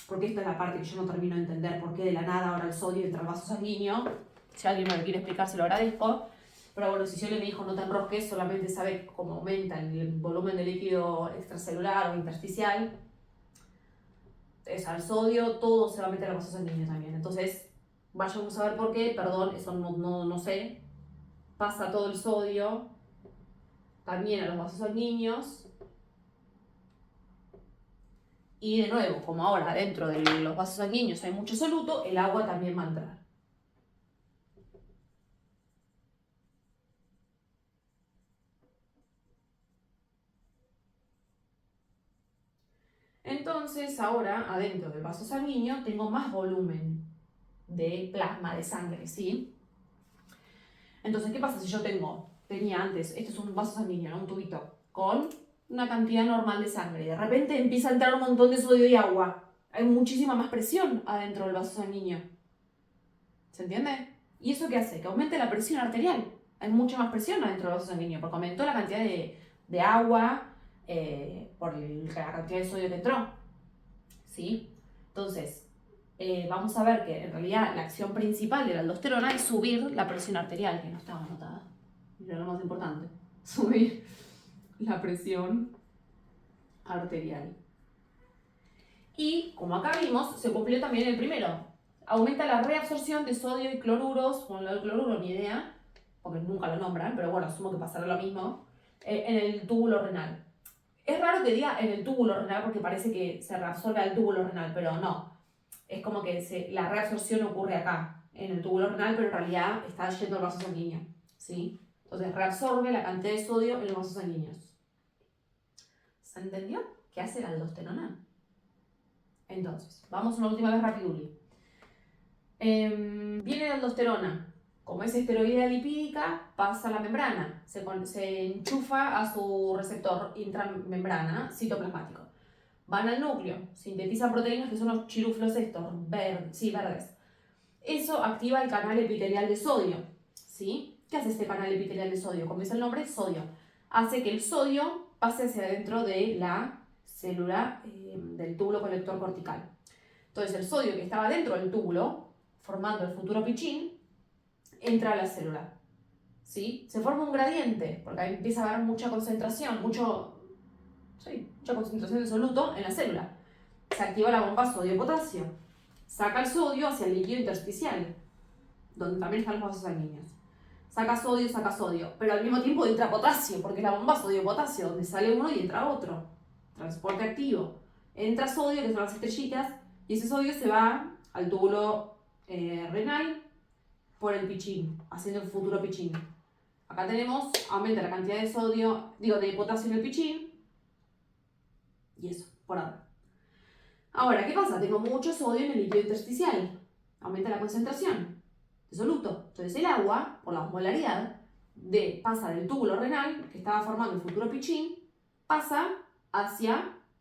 Porque esta es la parte que yo no termino de entender, por qué de la nada ahora el sodio entra al vaso sanguíneo Si alguien me lo quiere explicar, se lo agradezco. Pero bueno, si yo le dijo no te enrosques, solamente sabe cómo aumenta el volumen de líquido extracelular o intersticial. Es al sodio, todo se va a meter al vaso sanguíneo también. Entonces, vayamos a ver por qué, perdón, eso no sé. Pasa todo el sodio también a los vasos sanguíneos. Y de nuevo, como ahora dentro de los vasos sanguíneos hay mucho soluto, el agua también va a entrar. Entonces, ahora adentro del vaso sanguíneo tengo más volumen de plasma, de sangre, ¿sí? Entonces, ¿qué pasa si yo tenía antes, este es un vaso sanguíneo, ¿no? Un tubito, con una cantidad normal de sangre, y de repente empieza a entrar un montón de sodio y agua. Hay muchísima más presión adentro del vaso sanguíneo. ¿Se entiende? ¿Y eso qué hace? Que aumente la presión arterial. Hay mucha más presión adentro del vaso sanguíneo, porque aumentó la cantidad de agua por la cantidad de sodio que entró. ¿Sí? Entonces, vamos a ver que en realidad la acción principal de la aldosterona es subir la presión arterial, que no estaba anotada. Mira lo más importante, subir la presión arterial. Y, como acá vimos, se cumplió también el primero. Aumenta la reabsorción de sodio y cloruros, bueno, lo del cloruro ni idea, porque nunca lo nombran, pero bueno, asumo que pasará lo mismo, en el túbulo renal. Es raro que diga en el túbulo renal porque parece que se reabsorbe al túbulo renal, pero no. Es como que la reabsorción ocurre acá, en el túbulo renal, pero en realidad está yendo al vaso sanguíneo, ¿sí? Entonces reabsorbe la cantidad de sodio en los vasos sanguíneos. ¿Se entendió? ¿Qué hace la aldosterona? Entonces, vamos una última vez rapiduli. Viene la aldosterona. Como es esteroidea lipídica, pasa a la membrana, se enchufa a su receptor intramembrana citoplasmático. Van al núcleo, sintetizan proteínas que son los chiruflos estos, verdes. Eso activa el canal epitelial de sodio, ¿sí? ¿Qué hace este canal epitelial de sodio? Como dice el nombre, sodio. Hace que el sodio pase hacia adentro de la célula del túbulo colector cortical. Entonces el sodio que estaba dentro del túbulo, formando el futuro pichín, entra a la célula, ¿sí? Se forma un gradiente, porque ahí empieza a haber mucha concentración, mucha concentración de soluto en la célula. Se activa la bomba sodio-potasio. Saca el sodio hacia el líquido intersticial, donde también están los vasos sanguíneos. Saca sodio, pero al mismo tiempo entra potasio, porque es la bomba sodio-potasio, donde sale uno y entra otro. Transporte activo. Entra sodio, que son las estrellitas, y ese sodio se va al túbulo renal por el pichín, haciendo el futuro pichín. Acá tenemos, aumenta la cantidad de sodio, de potasio en el pichín, y eso, por ahora. Ahora, ¿qué pasa? Tengo mucho sodio en el líquido intersticial. Aumenta la concentración de soluto. Entonces el agua, por la osmolaridad, pasa del túbulo renal, que estaba formando el futuro pichín, pasa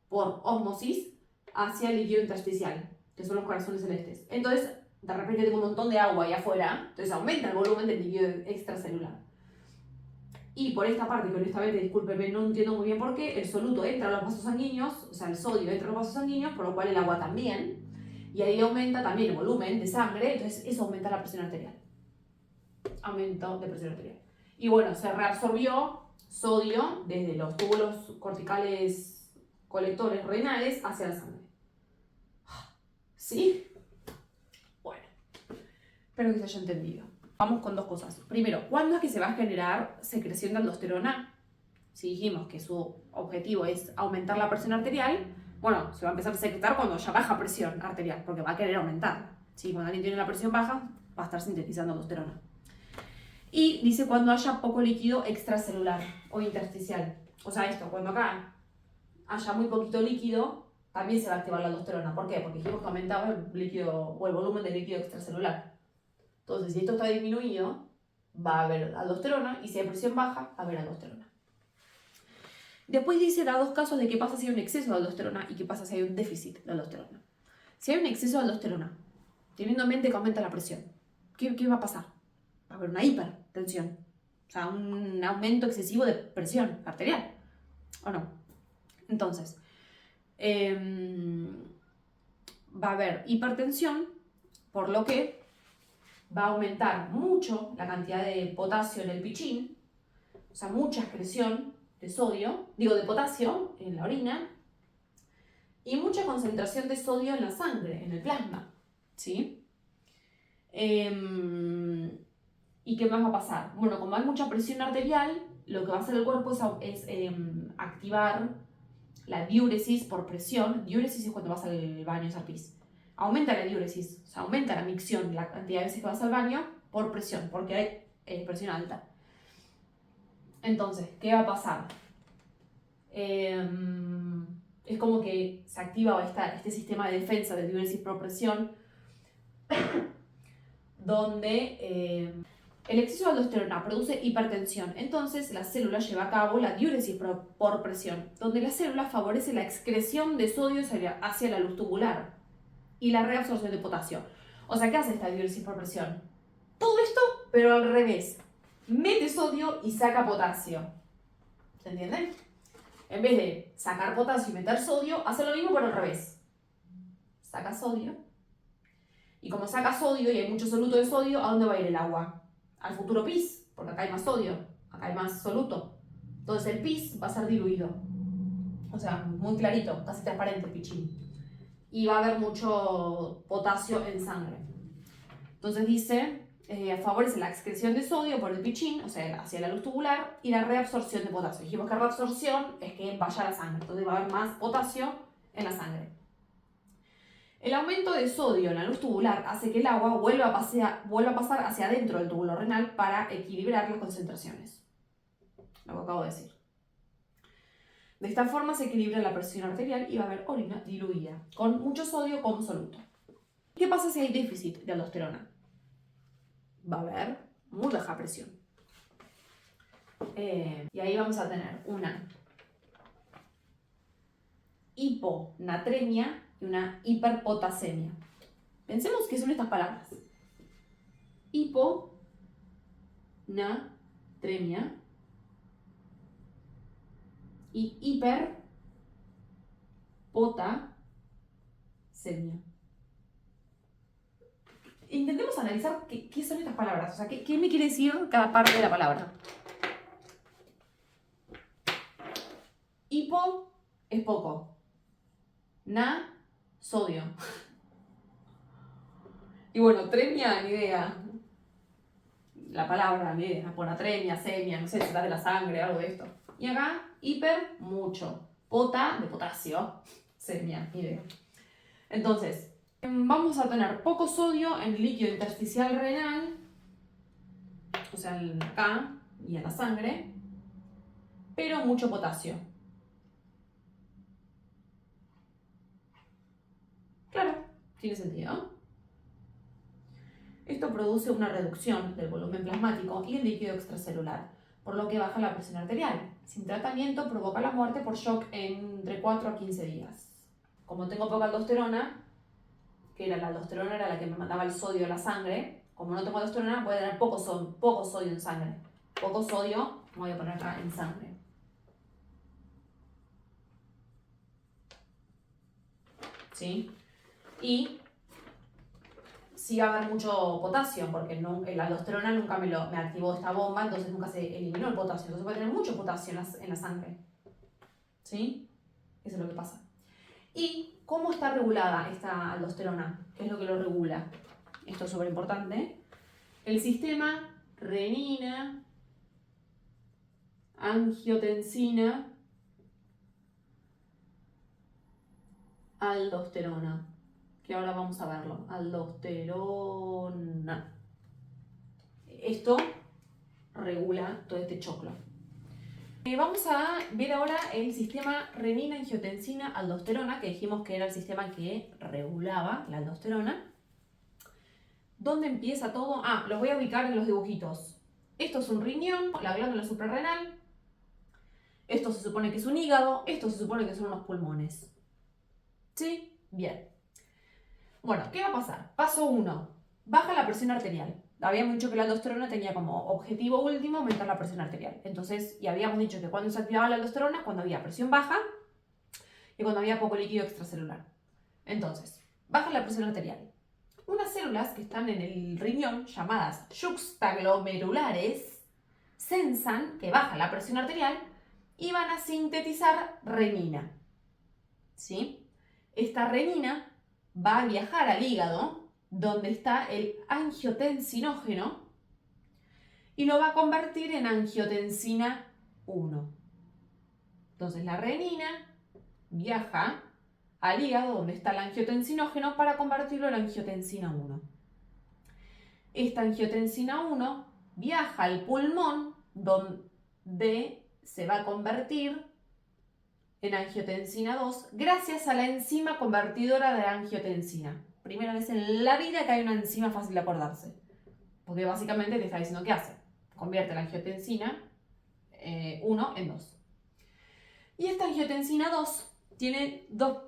por osmosis, hacia el líquido intersticial, que son los corazones celestes. Entonces, de repente tengo un montón de agua ahí afuera, entonces aumenta el volumen del líquido extracelular. Y por esta parte, que honestamente, discúlpeme, no entiendo muy bien por qué, el soluto entra a los vasos sanguíneos, o sea, el sodio entra a los vasos sanguíneos, por lo cual el agua también, y ahí aumenta también el volumen de sangre, entonces eso aumenta la presión arterial. Aumento de presión arterial. Y bueno, se reabsorbió sodio desde los túbulos corticales colectores renales hacia la sangre. ¿Sí? Bueno, espero que se haya entendido. Vamos con dos cosas. Primero, ¿cuándo es que se va a generar secreción de aldosterona? Si dijimos que su objetivo es aumentar la presión arterial, bueno, se va a empezar a secretar cuando haya baja presión arterial, porque va a querer aumentarla. ¿Sí? Cuando alguien tiene la presión baja, va a estar sintetizando aldosterona. Y dice cuando haya poco líquido extracelular o intersticial. O sea, cuando acá haya muy poquito líquido, también se va a activar la aldosterona. ¿Por qué? Porque dijimos que aumentaba el líquido o el volumen de líquido extracelular. Entonces, si esto está disminuido, va a haber aldosterona, y si hay presión baja, va a haber aldosterona. Después dice, da dos casos de qué pasa si hay un exceso de aldosterona y qué pasa si hay un déficit de aldosterona. Si hay un exceso de aldosterona, teniendo en mente que aumenta la presión, ¿qué va a pasar? Va a haber una hipertensión, o sea, un aumento excesivo de presión arterial, ¿o no? Entonces, va a haber hipertensión, por lo que va a aumentar mucho la cantidad de potasio en el pichín, o sea, mucha excreción de sodio, de potasio en la orina, y mucha concentración de sodio en la sangre, en el plasma, ¿sí? ¿Y qué más va a pasar? Bueno, como hay mucha presión arterial, lo que va a hacer el cuerpo es activar la diuresis por presión. Diuresis es cuando vas al baño a hacer pis. Aumenta la diuresis, o sea, aumenta la micción, la cantidad de veces que vas al baño por presión, porque hay presión alta. Entonces, ¿qué va a pasar? Es como que se activa este sistema de defensa de diuresis por presión, donde el exceso de aldosterona produce hipertensión. Entonces, la célula lleva a cabo la diuresis por presión, donde la célula favorece la excreción de sodio hacia la luz tubular y la reabsorción de potasio. O sea, ¿qué hace esta diuresis por presión? Todo esto, pero al revés. Mete sodio y saca potasio. ¿Se entiende? En vez de sacar potasio y meter sodio, hace lo mismo pero al revés. Saca sodio. Y como saca sodio y hay mucho soluto de sodio, ¿a dónde va a ir el agua? Al futuro pis, porque acá hay más sodio, acá hay más soluto. Entonces el pis va a ser diluido. O sea, muy clarito, casi transparente el pichín. Y va a haber mucho potasio en sangre. Entonces dice, favorece la excreción de sodio por el pichín, o sea, hacia la luz tubular, y la reabsorción de potasio. Dijimos que reabsorción es que vaya a la sangre, entonces va a haber más potasio en la sangre. El aumento de sodio en la luz tubular hace que el agua vuelva a pasar hacia adentro del túbulo renal para equilibrar las concentraciones. Lo que acabo de decir. De esta forma se equilibra la presión arterial y va a haber orina diluida, con mucho sodio como soluto. ¿Qué pasa si hay déficit de aldosterona? Va a haber muy baja presión. Y ahí vamos a tener una hiponatremia y una hiperpotasemia. Pensemos qué son estas palabras. Hiponatremia y hiperpotasemia. Intentemos analizar qué son estas palabras, o sea, qué me quiere decir cada parte de la palabra. Hipo es poco. Sodio. Y bueno, tremia, ni idea. La palabra, ni idea. Ponatremia, semia, no sé, se trata de la sangre, algo de esto. Y acá, hiper, mucho. Pota, de potasio. Semia, ni idea. Entonces, vamos a tener poco sodio en el líquido intersticial renal, o sea, acá y en la sangre, pero mucho potasio. Claro, tiene sentido. Esto produce una reducción del volumen plasmático y el líquido extracelular, por lo que baja la presión arterial. Sin tratamiento provoca la muerte por shock entre 4 a 15 días. Como tengo poca aldosterona, la aldosterona era la que me mandaba el sodio a la sangre, como no tengo aldosterona puede tener poco sodio en sangre. Poco sodio, voy a poner acá en sangre. ¿Sí? Y sí va a haber mucho potasio, porque la aldosterona nunca me activó esta bomba, entonces nunca se eliminó el potasio. Entonces puede tener mucho potasio en la sangre. ¿Sí? Eso es lo que pasa. ¿Y cómo está regulada esta aldosterona? ¿Qué es lo que lo regula? Esto es súper importante. El sistema renina, angiotensina, aldosterona. Que ahora vamos a verlo. Aldosterona. Esto regula todo este choclo. Vamos a ver ahora el sistema renina, angiotensina, aldosterona, que dijimos que era el sistema que regulaba la aldosterona. ¿Dónde empieza todo? Los voy a ubicar en los dibujitos. Esto es un riñón, la glándula suprarrenal. Esto se supone que es un hígado. Esto se supone que son unos pulmones. ¿Sí? Bien. Bueno, ¿qué va a pasar? Paso 1. Baja la presión arterial. Habíamos dicho que la aldosterona tenía como objetivo último aumentar la presión arterial. Entonces, y habíamos dicho que cuando se activaba la aldosterona, cuando había presión baja y cuando había poco líquido extracelular. Entonces, baja la presión arterial. unas células que están en el riñón, llamadas juxtaglomerulares, sensan que baja la presión arterial y van a sintetizar renina. ¿Sí? Esta renina va a viajar al hígado, donde está el angiotensinógeno, y lo va a convertir en angiotensina 1. Entonces la renina viaja al hígado, donde está el angiotensinógeno, para convertirlo en angiotensina 1. Esta angiotensina 1 viaja al pulmón, donde se va a convertir en angiotensina 2 gracias a la enzima convertidora de angiotensina. Primera vez en la vida que hay una enzima fácil de acordarse. Porque básicamente te está diciendo qué hace. Convierte la angiotensina 1 en 2. Y esta angiotensina 2 tiene dos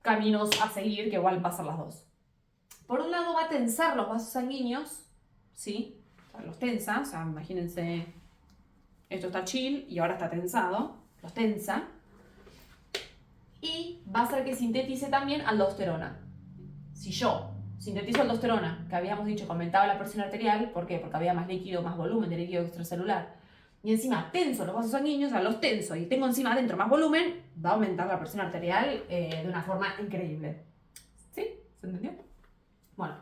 caminos a seguir que igual pasan las dos. Por un lado va a tensar los vasos sanguíneos, ¿sí? O sea, los tensa, o sea, imagínense, esto está chill y ahora está tensado, los tensa. Y va a hacer que sintetice también aldosterona. Si yo sintetizo aldosterona, que habíamos dicho que aumentaba la presión arterial, ¿por qué? Porque había más líquido, más volumen de líquido extracelular, y encima tenso los vasos sanguíneos, o sea, los tenso y tengo encima adentro más volumen, va a aumentar la presión arterial de una forma increíble. ¿Sí? ¿Se entendió? Bueno,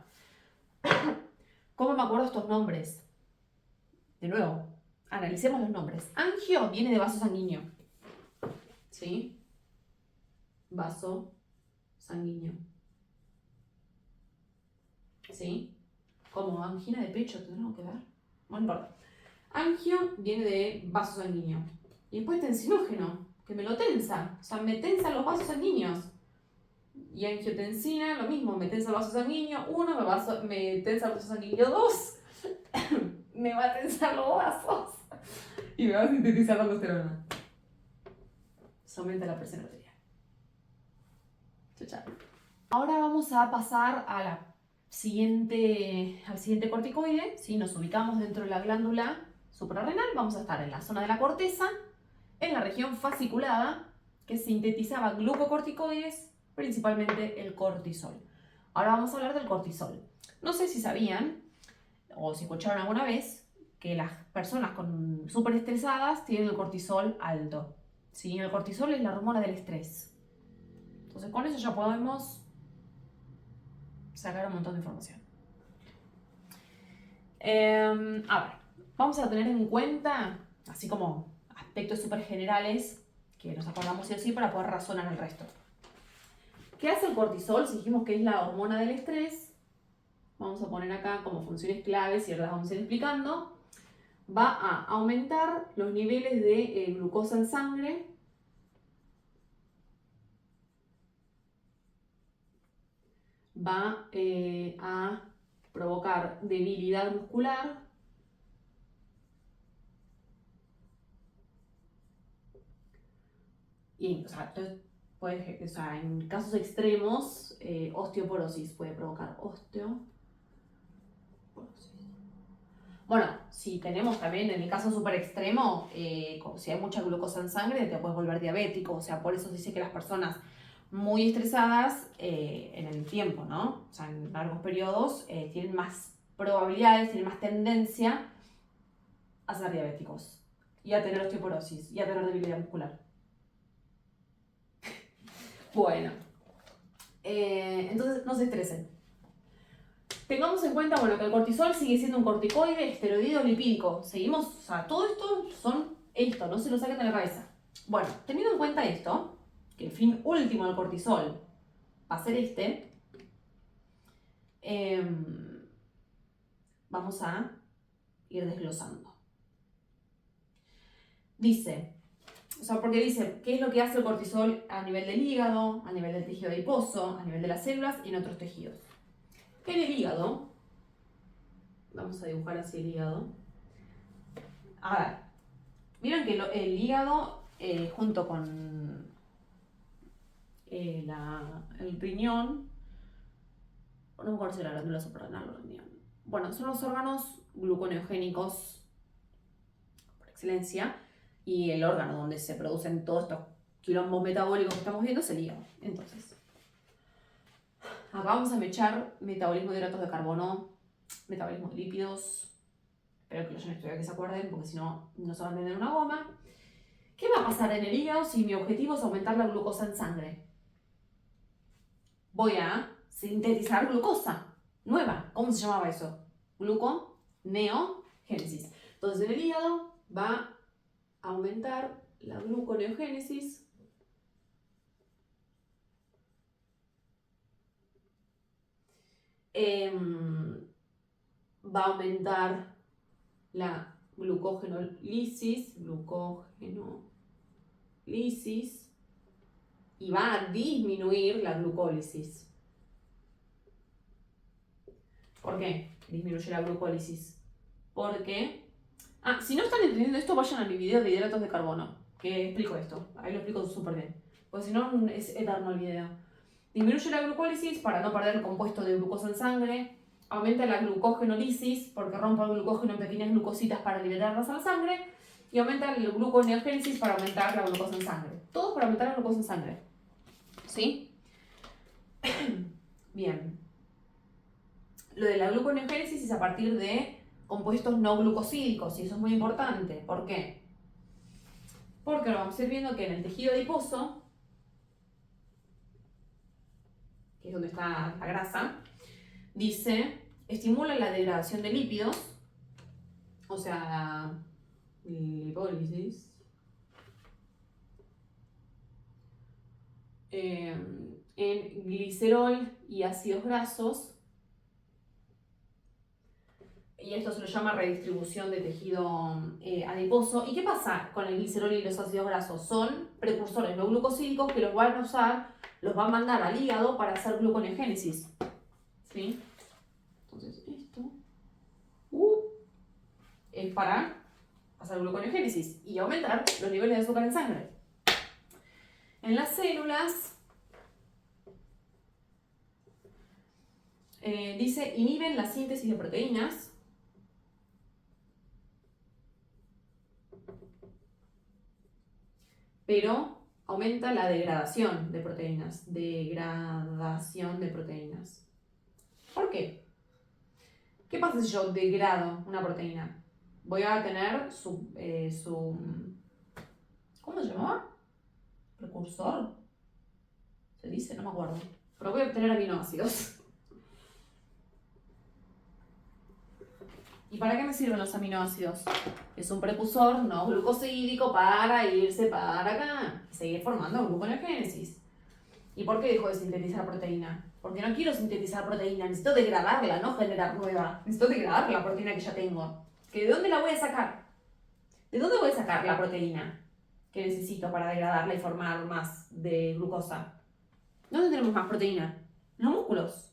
¿cómo me acuerdo estos nombres? De nuevo, analicemos los nombres. Angio viene de vaso sanguíneo. ¿Sí? Vaso sanguíneo. ¿Sí? Como angina de pecho, ¿tendrá que ver? No importa. Angio viene de vaso sanguíneo. Y después tensinógeno, que me lo tensa. O sea, me tensa los vasos sanguíneos. Y angiotensina, lo mismo, me tensa el vaso sanguíneo 1, me tensa el vaso sanguíneo 2, me va a tensar los vasos y me va a sintetizar la aldosterona. Se aumenta la presión arterial. Chao. Ahora vamos a pasar a al siguiente corticoide. ¿Sí? Nos ubicamos dentro de la glándula suprarrenal. Vamos a estar en la zona de la corteza, en la región fasciculada, que sintetizaba glucocorticoides, principalmente el cortisol. Ahora vamos a hablar del cortisol. No sé si sabían, o si escucharon alguna vez, que las personas súper estresadas tienen el cortisol alto. ¿Sí? El cortisol es la hormona del estrés. Entonces con eso ya podemos sacar un montón de información. A ver, vamos a tener en cuenta, así como aspectos súper generales, que nos acordamos sí o sí para poder razonar el resto. ¿Qué hace el cortisol? Si dijimos que es la hormona del estrés, vamos a poner acá como funciones claves y ahora las vamos a ir explicando. Va a aumentar los niveles de glucosa en sangre, va a provocar debilidad muscular, y, o sea, en casos extremos, osteoporosis puede provocar osteoporosis. Bueno, si tenemos también en el caso súper extremo, si hay mucha glucosa en sangre, te puedes volver diabético. O sea, por eso se dice que las personas muy estresadas en el tiempo, ¿no? O sea, en largos periodos, tienen más probabilidades, tienen más tendencia a ser diabéticos y a tener osteoporosis y a tener debilidad muscular. Bueno, entonces no se estresen. Tengamos en cuenta, bueno, que el cortisol sigue siendo un corticoide esteroideo lipídico. Seguimos, o sea, todo esto son esto, no se lo saquen de la cabeza. Bueno, teniendo en cuenta esto, que el fin último del cortisol va a ser este, vamos a ir desglosando. Dice, o sea, porque dice, ¿qué es lo que hace el cortisol a nivel del hígado, a nivel del tejido adiposo, a nivel de las células y en otros tejidos? En el hígado, vamos a dibujar así el hígado. A ver, vieron que el hígado, junto con el riñón, no me acuerdo si era la glándula suprarrenal o el riñón. Bueno, son los órganos gluconeogénicos por excelencia, y el órgano donde se producen todos estos quilombos metabólicos que estamos viendo es el hígado. Entonces, Acá vamos a mechar metabolismo de hidratos de carbono, metabolismo de lípidos. Espero que lo hayan estudiado, que se acuerden, porque si no, no se van a entender una goma. ¿Qué va a pasar en el hígado si mi objetivo es aumentar la glucosa en sangre? Voy a sintetizar glucosa nueva. ¿Cómo se llamaba eso? Gluconeogénesis. Entonces en el hígado va a aumentar la gluconeogénesis. Va a aumentar la glucógenolisis y va a disminuir la glucólisis. ¿Por qué disminuye la glucólisis? Porque, si no están entendiendo esto, vayan a mi video de hidratos de carbono, que explico esto. Ahí lo explico súper bien. Porque si no, es eterno el video. Disminuye la glucólisis para no perder el compuesto de glucosa en sangre. Aumenta la glucógenolisis porque rompe el glucógeno en pequeñas glucositas para liberarlas a la sangre. Y aumenta la gluconeogénesis para aumentar la glucosa en sangre. Todo para aumentar la glucosa en sangre. ¿Sí? Bien. Lo de la gluconeogénesis es a partir de compuestos no glucosídicos y eso es muy importante. ¿Por qué? Porque lo vamos a ir viendo que en el tejido adiposo, que es donde está la grasa, dice, estimula la degradación de lípidos, o sea, la lipólisis, en glicerol y ácidos grasos, y esto se lo llama redistribución de tejido adiposo. ¿Y qué pasa con el glicerol y los ácidos grasos? Son precursores no glucosídicos que los van a usar, los van a mandar al hígado para hacer gluconeogénesis. ¿Sí? Entonces esto es para hacer gluconeogénesis y aumentar los niveles de azúcar en sangre. En las células dice inhiben la síntesis de proteínas. Pero aumenta la degradación de proteínas. ¿Por qué? ¿Qué pasa si yo degrado una proteína? Voy a tener su ¿cómo se llamaba? ¿Precursor? ¿Se dice? No me acuerdo. Pero voy a obtener aminoácidos. ¿Y para qué me sirven los aminoácidos? Es un precursor no glucosídico para irse para acá y seguir formando gluconeogénesis. ¿Y por qué dejo de sintetizar proteína? Porque no quiero sintetizar proteína, necesito degradarla, no generar nueva. Necesito degradar la proteína que ya tengo. ¿Que ¿De dónde la voy a sacar? ¿De dónde voy a sacar la proteína que necesito para degradarla y formar más de glucosa? ¿Dónde tenemos más proteína? En los músculos.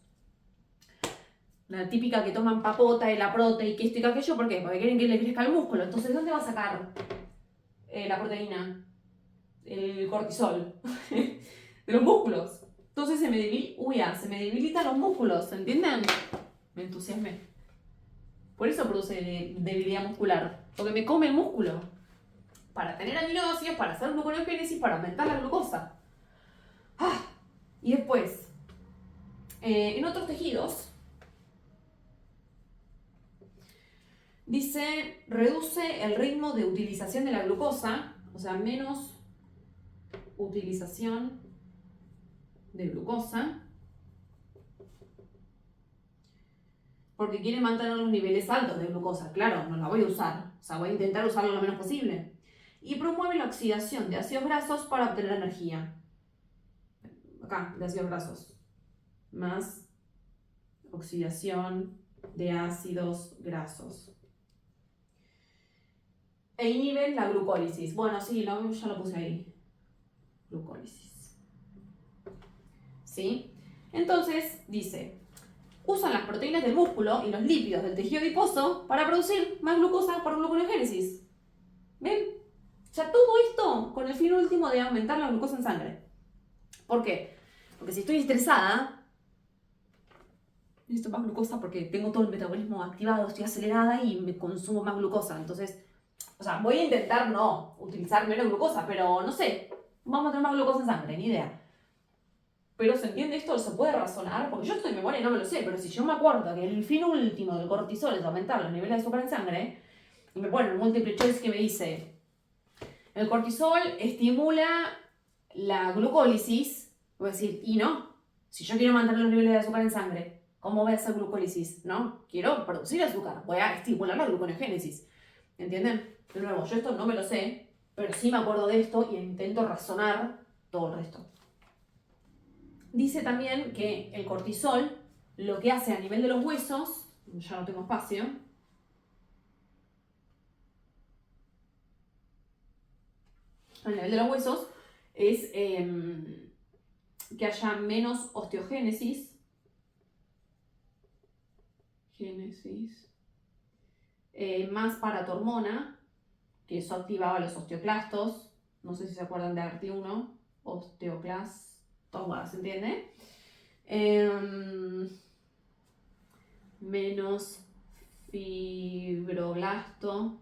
La típica que toman papota, el aprote y que esto y que aquello, ¿por qué? Porque quieren que le crezca el músculo. Entonces, ¿de dónde va a sacar la proteína? El cortisol. De los músculos. Entonces se me debilitan los músculos, ¿entienden? Me entusiasmé. Por eso produce debilidad muscular. Porque me come el músculo. Para tener aminoácidos, para hacer gluconeogénesis, para aumentar la glucosa. Y después, en otros tejidos, dice, reduce el ritmo de utilización de la glucosa, o sea, menos utilización de glucosa, porque quiere mantener los niveles altos de glucosa. Claro, no la voy a usar, o sea, voy a intentar usarlo lo menos posible. Y promueve la oxidación de ácidos grasos para obtener energía. Acá, de ácidos grasos. Más oxidación de ácidos grasos. E inhiben la glucólisis. Bueno, sí, ya lo puse ahí. Glucólisis. ¿Sí? Entonces, dice, usan las proteínas del músculo y los lípidos del tejido adiposo para producir más glucosa por gluconeogénesis. ¿Ven? Ya todo esto con el fin último de aumentar la glucosa en sangre. ¿Por qué? Porque si estoy estresada, necesito más glucosa porque tengo todo el metabolismo activado, estoy acelerada y me consumo más glucosa. Entonces, o sea, voy a intentar no utilizar menos glucosa, pero no sé, vamos a tener más glucosa en sangre, ni idea. Pero ¿se entiende esto? ¿Se puede razonar? Porque yo estoy en memoria y no me lo sé, pero si yo me acuerdo que el fin último del cortisol es aumentar los niveles de azúcar en sangre, y me ponen un multiple choice que me dice, el cortisol estimula la glucólisis, voy a decir, y no, si yo quiero mantener los niveles de azúcar en sangre, ¿cómo voy a hacer glucólisis? No, quiero producir azúcar, voy a estimular la gluconeogénesis. ¿Entienden? De nuevo, yo esto no me lo sé, pero sí me acuerdo de esto y intento razonar todo el resto. Dice también que el cortisol lo que hace a nivel de los huesos, ya no tengo espacio, a nivel de los huesos, es que haya menos osteogénesis, más paratormona, que eso activaba los osteoclastos, no sé si se acuerdan de ART1, osteoclastoma, ¿se entiende? Menos fibroblasto.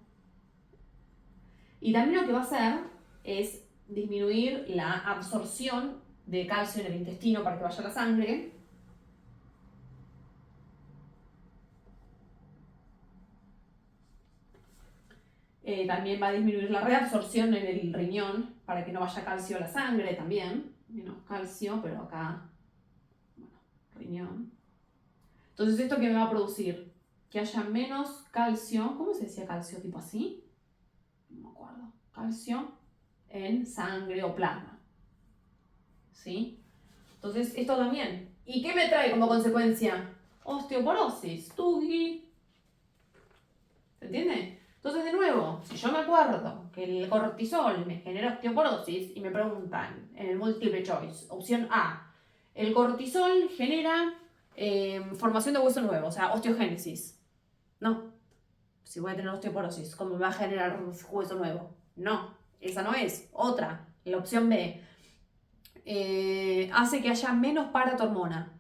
Y también lo que va a hacer es disminuir la absorción de calcio en el intestino para que vaya a la sangre. También va a disminuir la reabsorción en el riñón para que no vaya calcio a la sangre también. Menos calcio, pero acá, bueno, riñón. Entonces, ¿esto qué me va a producir? Que haya menos calcio. ¿Cómo se decía calcio? ¿Tipo así? No me acuerdo. Calcio en sangre o plasma. ¿Sí? Entonces, esto también. ¿Y qué me trae como consecuencia? Osteoporosis. Tugi. ¿Se entiende? Entonces, de nuevo, si yo me acuerdo que el cortisol me genera osteoporosis y me preguntan en el multiple choice, opción A, el cortisol genera formación de hueso nuevo, o sea, osteogénesis. No. Si voy a tener osteoporosis, ¿cómo me va a generar hueso nuevo? No, esa no es. Otra, la opción B, hace que haya menos paratormona.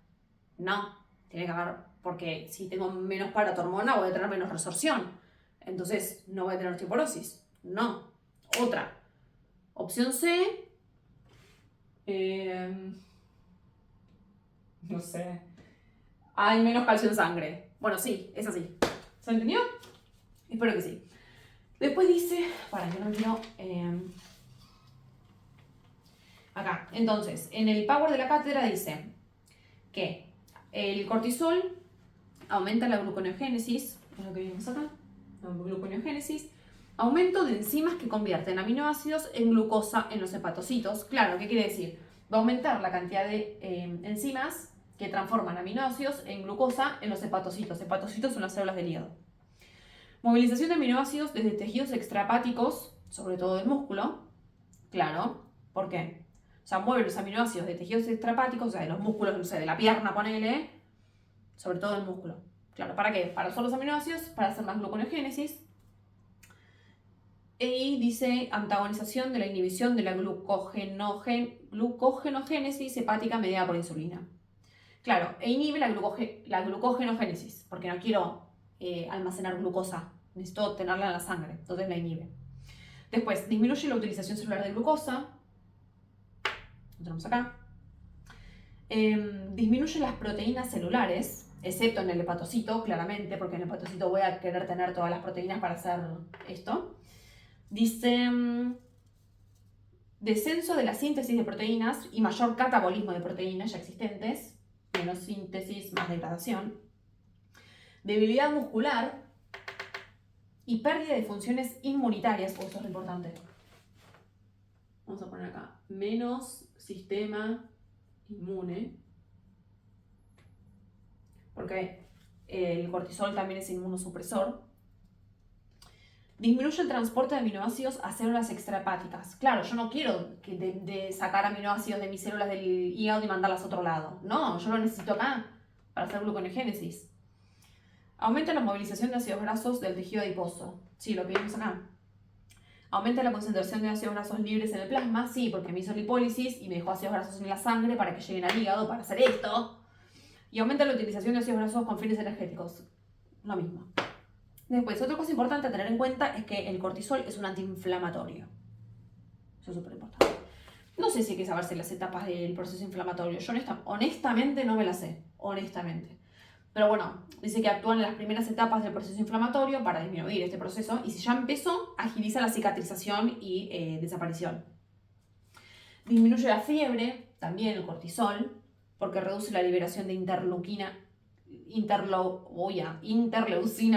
No, tiene que haber, porque si tengo menos paratormona voy a tener menos resorción. Entonces no voy a tener osteoporosis. No. Otra. Opción C. No sé. Hay menos calcio en sangre. Bueno, sí, es así. ¿Se entendió? Espero que sí. Después dice, para que no olvido, acá. Entonces, en el Power de la cátedra dice que el cortisol aumenta la gluconeogénesis, es lo que vimos acá, la gluconeogénesis, aumento de enzimas que convierten aminoácidos en glucosa en los hepatocitos. Claro, ¿qué quiere decir? Va a aumentar la cantidad de enzimas que transforman aminoácidos en glucosa en los hepatocitos. Hepatocitos son las células del hígado. Movilización de aminoácidos desde tejidos extrahepáticos, sobre todo del músculo. Claro, ¿por qué? O sea, mueve los aminoácidos de tejidos extrahepáticos, o sea, de los músculos, no sé, de la pierna, ponele, sobre todo del músculo. Claro, ¿para qué? Para usar los aminoácidos, para hacer más gluconeogénesis. Y dice antagonización de la inhibición de la glucogenogénesis hepática mediada por insulina. Claro, e inhibe la glucogenogénesis, porque no quiero almacenar glucosa, necesito tenerla en la sangre, entonces la inhibe. Después, disminuye la utilización celular de glucosa, lo tenemos acá. Disminuye las proteínas celulares, excepto en el hepatocito, claramente, porque en el hepatocito voy a querer tener todas las proteínas para hacer esto. Dice descenso de la síntesis de proteínas y mayor catabolismo de proteínas ya existentes, menos síntesis, más degradación. Debilidad muscular y pérdida de funciones inmunitarias, eso es lo importante. Vamos a poner acá, menos sistema inmune, porque el cortisol también es inmunosupresor. Disminuye el transporte de aminoácidos a células extrahepáticas. Claro, yo no quiero de sacar aminoácidos de mis células del hígado y mandarlas a otro lado. No, yo lo necesito acá para hacer gluconeogénesis. Aumenta la movilización de ácidos grasos del tejido adiposo. Sí, lo que vimos acá. Aumenta la concentración de ácidos grasos libres en el plasma. Sí, porque me hizo lipólisis y me dejó ácidos grasos en la sangre para que lleguen al hígado para hacer esto. Y aumenta la utilización de ácidos grasos con fines energéticos. Lo mismo. Después, otra cosa importante a tener en cuenta es que el cortisol es un antiinflamatorio. Eso es súper importante. No sé si hay que saberse las etapas del proceso inflamatorio. Yo honestamente no me las sé, honestamente. Pero bueno, dice que actúan en las primeras etapas del proceso inflamatorio para disminuir este proceso y si ya empezó, agiliza la cicatrización y desaparición. Disminuye la fiebre, también el cortisol, porque reduce la liberación de interleucina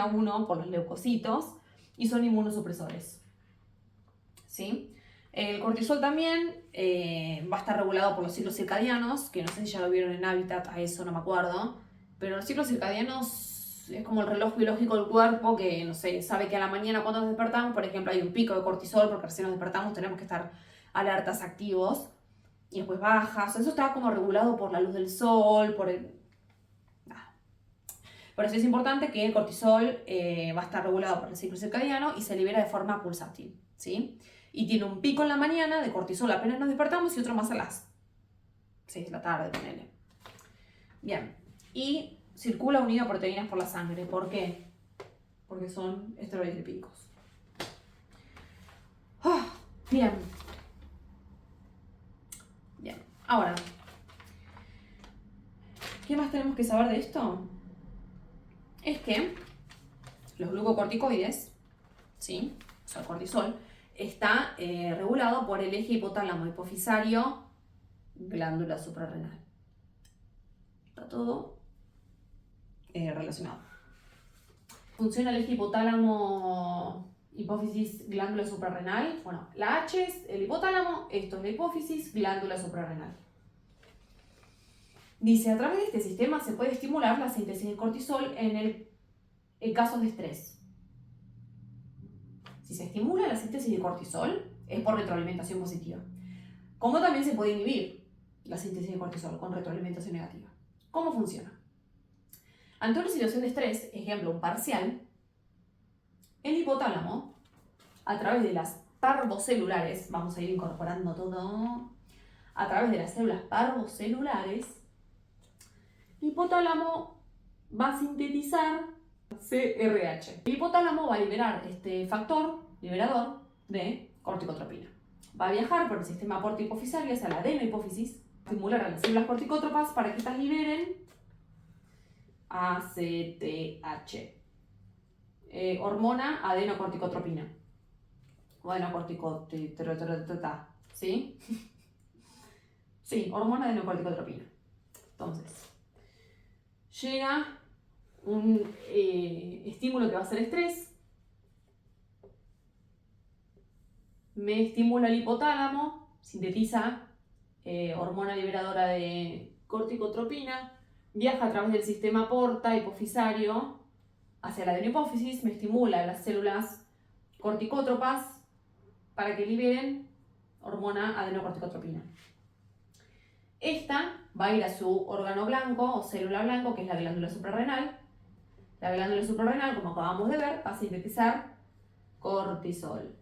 1 por los leucocitos y son inmunosupresores. ¿Sí? El cortisol también va a estar regulado por los ciclos circadianos, que no sé si ya lo vieron en Hábitat, a eso no me acuerdo, pero los ciclos circadianos es como el reloj biológico del cuerpo que, no sé, sabe que a la mañana cuando nos despertamos, por ejemplo, hay un pico de cortisol porque recién nos despertamos, tenemos que estar alertas, activos, y después baja. O sea, eso está como regulado por la luz del sol, por el... Por eso es importante que el cortisol va a estar regulado por el ciclo circadiano y se libera de forma pulsátil, ¿sí? Y tiene un pico en la mañana de cortisol apenas nos despertamos y otro más a las 6 de la tarde, ponele. Bien, y circula unido a proteínas por la sangre. ¿Por qué? Porque son esteroides lipídicos. Bien. Bien, ahora, ¿qué más tenemos que saber de esto? Es que los glucocorticoides, ¿sí? O sea, el cortisol, está regulado por el eje hipotálamo hipofisario glándula suprarrenal. Está todo relacionado. Funciona el eje hipotálamo hipófisis glándula suprarrenal. Bueno, la H es el hipotálamo, esto es la hipófisis glándula suprarrenal. Dice, a través de este sistema se puede estimular la síntesis de cortisol en casos de estrés. Si se estimula la síntesis de cortisol, es por retroalimentación positiva. Como también se puede inhibir la síntesis de cortisol con retroalimentación negativa. ¿Cómo funciona? Ante una situación de estrés, ejemplo, un parcial, el hipotálamo, a través de las parvocelulares, vamos a ir incorporando todo, a través de las células parvocelulares, el hipotálamo va a sintetizar CRH. El hipotálamo va a liberar este factor liberador de corticotropina. Va a viajar por el sistema portohipofisario hacia la adenohipófisis, estimular a las células corticótropas para que estas liberen ACTH, hormona adenocorticotropina. O adenocorticotropina, ¿sí? Sí, hormona adenocorticotropina. Entonces, llega un estímulo que va a ser estrés, me estimula el hipotálamo, sintetiza hormona liberadora de corticotropina, viaja a través del sistema porta hipofisario hacia la adenohipófisis, me estimula las células corticótropas para que liberen hormona adenocorticotropina. Esta va a ir a su órgano blanco o célula blanco, que es la glándula suprarrenal. La glándula suprarrenal, como acabamos de ver, va a sintetizar cortisol.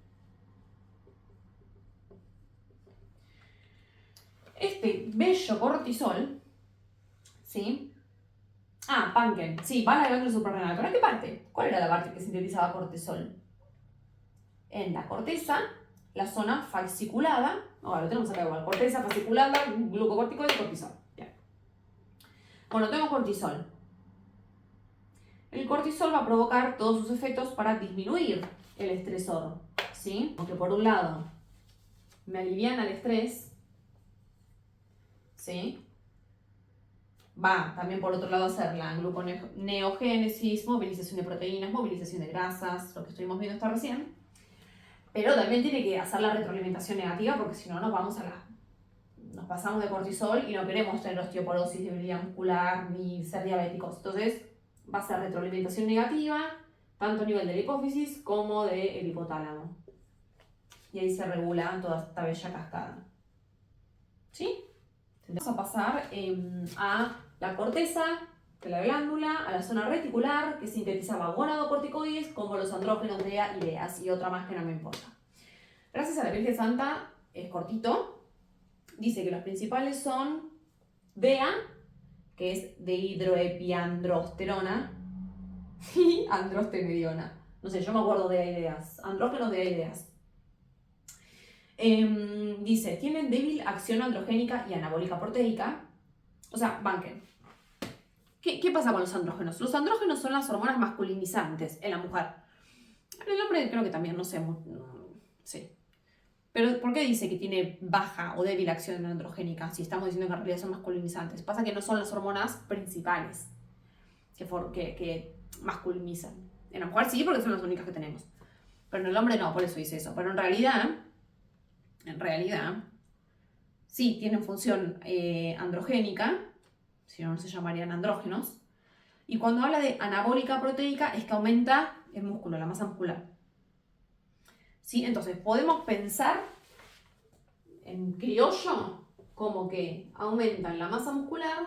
Este bello cortisol, ¿sí? Panken, sí, va a la glándula suprarrenal. ¿Pero en qué parte? ¿Cuál era la parte que sintetizaba cortisol? En la corteza, la zona fasciculada. Ahora lo tenemos acá igual. Corteza, fasciculada, glucocorticoide y cortisol. Bien. Bueno, tengo cortisol. El cortisol va a provocar todos sus efectos para disminuir el estresor, ¿sí? Porque por un lado me aliviana el estrés, ¿sí? Va también por otro lado a hacer la gluconeogénesis, movilización de proteínas, movilización de grasas, lo que estuvimos viendo hasta recién. Pero también tiene que hacer la retroalimentación negativa porque si no nos pasamos de cortisol y no queremos tener osteoporosis, debilidad muscular ni ser diabéticos. Entonces va a ser retroalimentación negativa, tanto a nivel de la hipófisis como del hipotálamo. Y ahí se regula toda esta bella cascada. ¿Sí? Vamos a pasar a la corteza de la glándula, a la zona reticular, que sintetizaba gonadocorticoides como los andrógenos DEA y DEAs, y otra más que no me importa. Gracias a la Virgen Santa, es cortito. Dice que los principales son DEA, que es dehidroepiandrosterona, y androstenediona. No sé, yo me acuerdo de DEAs. Andrógenos DEA y DEAs. Dice, tienen débil acción androgénica y anabólica proteica. O sea, banquen. ¿Qué pasa con los andrógenos? Los andrógenos son las hormonas masculinizantes en la mujer. En el hombre creo que también, no sé. Sí. Pero ¿por qué dice que tiene baja o débil acción androgénica si estamos diciendo que en realidad son masculinizantes? Pasa que no son las hormonas principales que masculinizan. En la mujer sí, porque son las únicas que tenemos. Pero en el hombre no, por eso dice eso. Pero en realidad, sí tienen función androgénica, si no, no se llamarían andrógenos. Y cuando habla de anabólica proteica es que aumenta el músculo, la masa muscular. ¿Sí? Entonces podemos pensar en criollo como que aumentan la masa muscular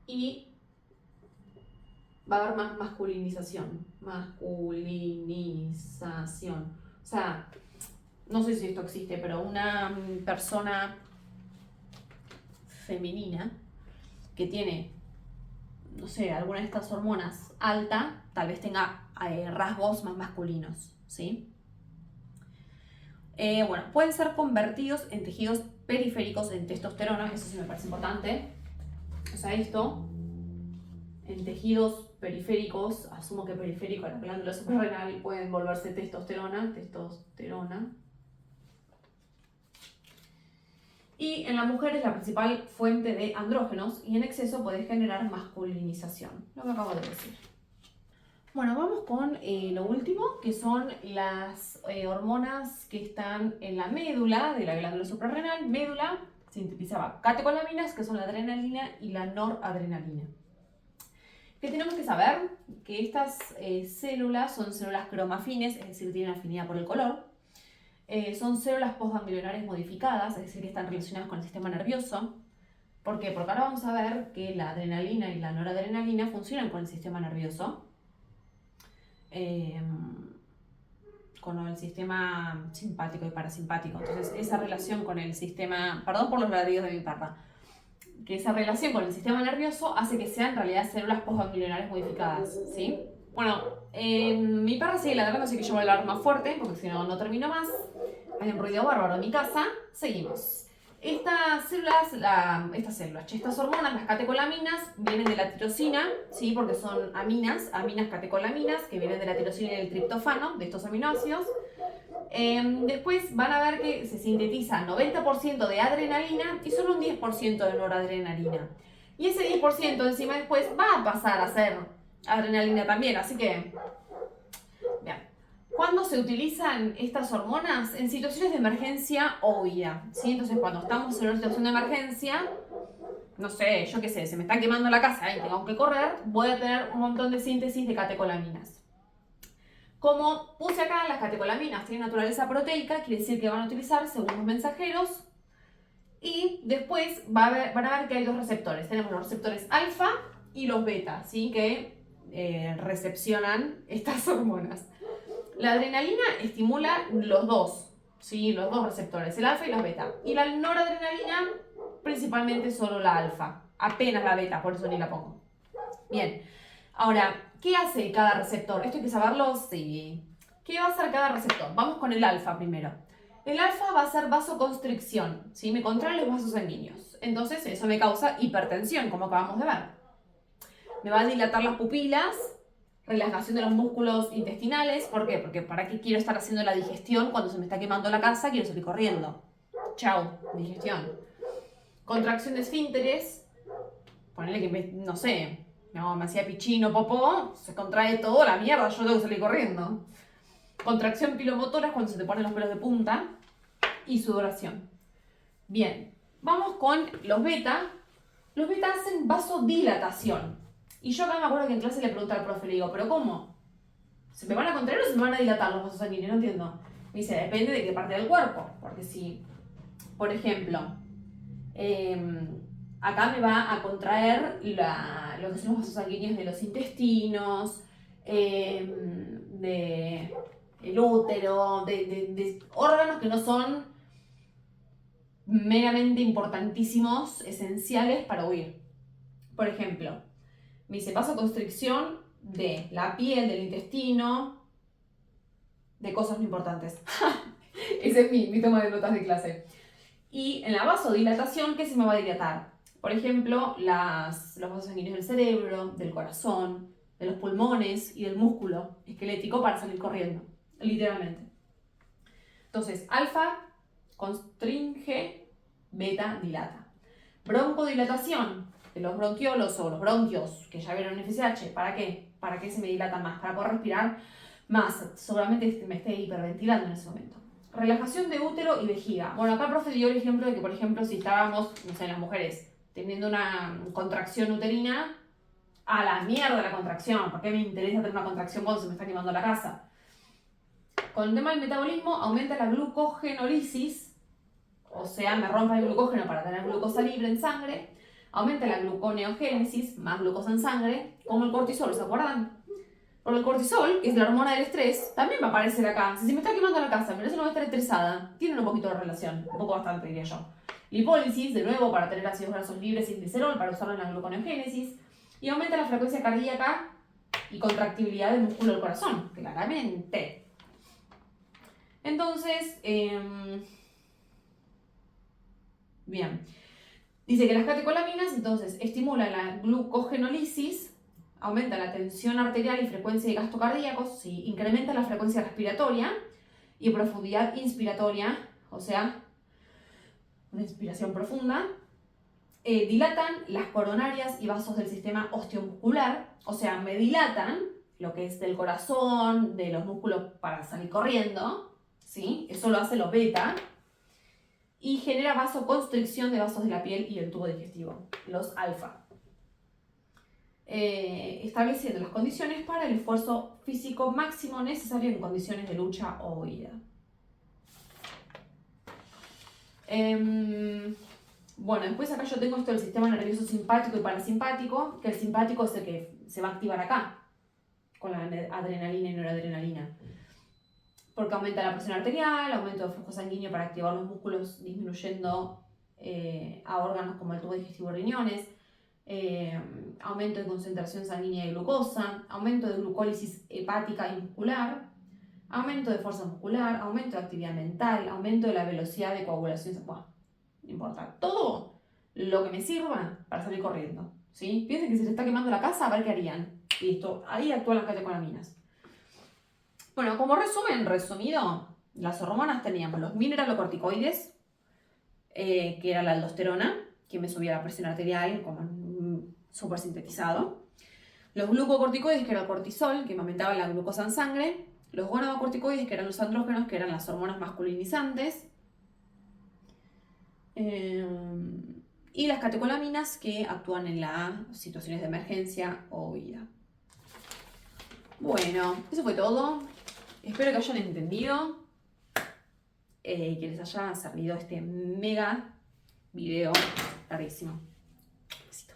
y va a haber más masculinización. O sea, no sé si esto existe, pero una persona femenina que tiene, no sé, alguna de estas hormonas alta, tal vez tenga rasgos más masculinos, ¿sí? Bueno, pueden ser convertidos en tejidos periféricos en testosterona, eso sí me parece importante. O sea, esto, en tejidos periféricos, asumo que periférico a la glándula suprarrenal, pueden volverse testosterona. Y en la mujer es la principal fuente de andrógenos y en exceso puede generar masculinización, lo que acabo de decir. Bueno, vamos con lo último, que son las hormonas que están en la médula de la glándula suprarrenal. Médula sintetizaba catecolaminas, que son la adrenalina y la noradrenalina. ¿Qué tenemos que saber? Que estas células son células cromafines, es decir, tienen afinidad por el color. Son células postganglionares modificadas, es decir, que están relacionadas con el sistema nervioso. ¿Por qué? Porque ahora vamos a ver que la adrenalina y la noradrenalina funcionan con el sistema nervioso. Con el sistema simpático y parasimpático. Entonces, esa relación con el sistema... Perdón por los ladridos de mi perra. Que esa relación con el sistema nervioso hace que sean en realidad células postganglionares modificadas, ¿sí? Bueno, mi perra sigue ladrando, así que yo voy a hablar más fuerte, porque si no, no termino más. Hay un ruido bárbaro en mi casa. Seguimos. Estas hormonas, las catecolaminas, vienen de la tirosina, ¿sí? Porque son aminas catecolaminas, que vienen de la tirosina y del triptófano, de estos aminoácidos. Después van a ver que se sintetiza 90% de adrenalina y solo un 10% de noradrenalina. Y ese 10% encima después va a pasar a ser adrenalina también, así que... Bien. ¿Cuándo se utilizan estas hormonas? En situaciones de emergencia o huida, ¿sí? Entonces, cuando estamos en una situación de emergencia, no sé, yo qué sé, se me está quemando la casa y tengo que correr, voy a tener un montón de síntesis de catecolaminas. Como puse acá, las catecolaminas tienen naturaleza proteica, quiere decir que van a utilizar segundos mensajeros. Y después van a ver que hay dos receptores. Tenemos los receptores alfa y los beta, ¿sí? Que recepcionan estas hormonas. La adrenalina estimula los dos, ¿sí? Los dos receptores, el alfa y la beta. Y la noradrenalina, principalmente solo la alfa. Apenas la beta, por eso ni la pongo. Bien, ahora, ¿qué hace cada receptor? Esto hay que saberlo, sí. ¿Qué va a hacer cada receptor? Vamos con el alfa primero. El alfa va a hacer vasoconstricción, ¿sí? Me contrae los vasos sanguíneos. Entonces eso me causa hipertensión, como acabamos de ver. Me va a dilatar las pupilas, relajación de los músculos intestinales. ¿Por qué? Porque ¿para qué quiero estar haciendo la digestión cuando se me está quemando la casa? Quiero salir corriendo. Chau, digestión. Contracción de esfínteres. Ponele que, no sé, me hacía pichino, popó, se contrae todo, la mierda, yo tengo que salir corriendo. Contracción pilomotora es cuando se te ponen los pelos de punta. Y sudoración. Bien, vamos con los beta. Los beta hacen vasodilatación. Y yo acá me acuerdo que en clase le pregunté al profe, le digo, ¿pero cómo? ¿Se me van a contraer o se me van a dilatar los vasos sanguíneos? No entiendo. Me dice, depende de qué parte del cuerpo. Porque si, por ejemplo, acá me va a contraer lo que son los vasos sanguíneos de los intestinos, el útero, de órganos que no son meramente importantísimos, esenciales para huir. Por ejemplo, me dice vasoconstricción de la piel, del intestino, de cosas no importantes. Ese es mi toma de notas de clase. Y en la vasodilatación, ¿qué se me va a dilatar? Por ejemplo, los vasos sanguíneos del cerebro, del corazón, de los pulmones y del músculo esquelético para salir corriendo, literalmente. Entonces, alfa constringe, beta dilata. Broncodilatación de los bronquiolos o los bronquios, que ya vieron en FSH, ¿para qué? ¿Para qué se me dilata más? Para poder respirar más. Seguramente me esté hiperventilando en ese momento. Relajación de útero y vejiga. Bueno, acá el profe dio el ejemplo de que, por ejemplo, si estábamos, no sé, las mujeres teniendo una contracción uterina, a la mierda la contracción. ¿Por qué me interesa tener una contracción cuando se me está quemando la casa? Con el tema del metabolismo, aumenta la glucogenólisis, o sea, me rompa el glucógeno para tener glucosa libre en sangre. Aumenta la gluconeogénesis, más glucosa en sangre, como el cortisol, ¿se acuerdan? Por el cortisol, que es la hormona del estrés, también va a aparecer acá. Si se me está quemando la casa, pero eso no va a estar estresada, tienen un poquito de relación, un poco bastante diría yo. Lipólisis, de nuevo, para tener ácidos grasos libres sin glicerol, para usarlo en la gluconeogénesis. Y aumenta la frecuencia cardíaca y contractibilidad del músculo del corazón, claramente. Entonces, bien. Dice que las catecolaminas, entonces, estimulan la glucogenólisis, aumenta la tensión arterial y frecuencia de gasto cardíaco, sí, incrementa la frecuencia respiratoria y profundidad inspiratoria, o sea, una inspiración profunda. Dilatan las coronarias y vasos del sistema osteomuscular, o sea, me dilatan lo que es del corazón, de los músculos para salir corriendo, ¿sí? Eso lo hace los beta. Y genera vasoconstricción de vasos de la piel y el tubo digestivo, los alfa. Estableciendo las condiciones para el esfuerzo físico máximo necesario en condiciones de lucha o huida. Bueno, después acá yo tengo esto del sistema nervioso simpático y parasimpático, que el simpático es el que se va a activar acá, con la adrenalina y noradrenalina. Porque aumenta la presión arterial, aumento de flujo sanguíneo para activar los músculos, disminuyendo a órganos como el tubo digestivo y riñones, aumento de concentración sanguínea de glucosa, aumento de glucólisis hepática y muscular, aumento de fuerza muscular, aumento de actividad mental, aumento de la velocidad de coagulación. Bueno, no importa. Todo lo que me sirva para salir corriendo. ¿Sí? Piensen que si se les está quemando la casa, a ver qué harían. Listo, ahí actúan las catecolaminas. Bueno, como resumen, resumido, las hormonas teníamos los mineralocorticoides, que era la aldosterona, que me subía la presión arterial, como súper sintetizado. Los glucocorticoides, que era el cortisol, que me aumentaba la glucosa en sangre. Los gonadocorticoides, que eran los andrógenos, que eran las hormonas masculinizantes. Y las catecolaminas, que actúan en las situaciones de emergencia o huida. Bueno, eso fue todo. Espero que hayan entendido, que les haya servido este mega video larguísimo. Besito.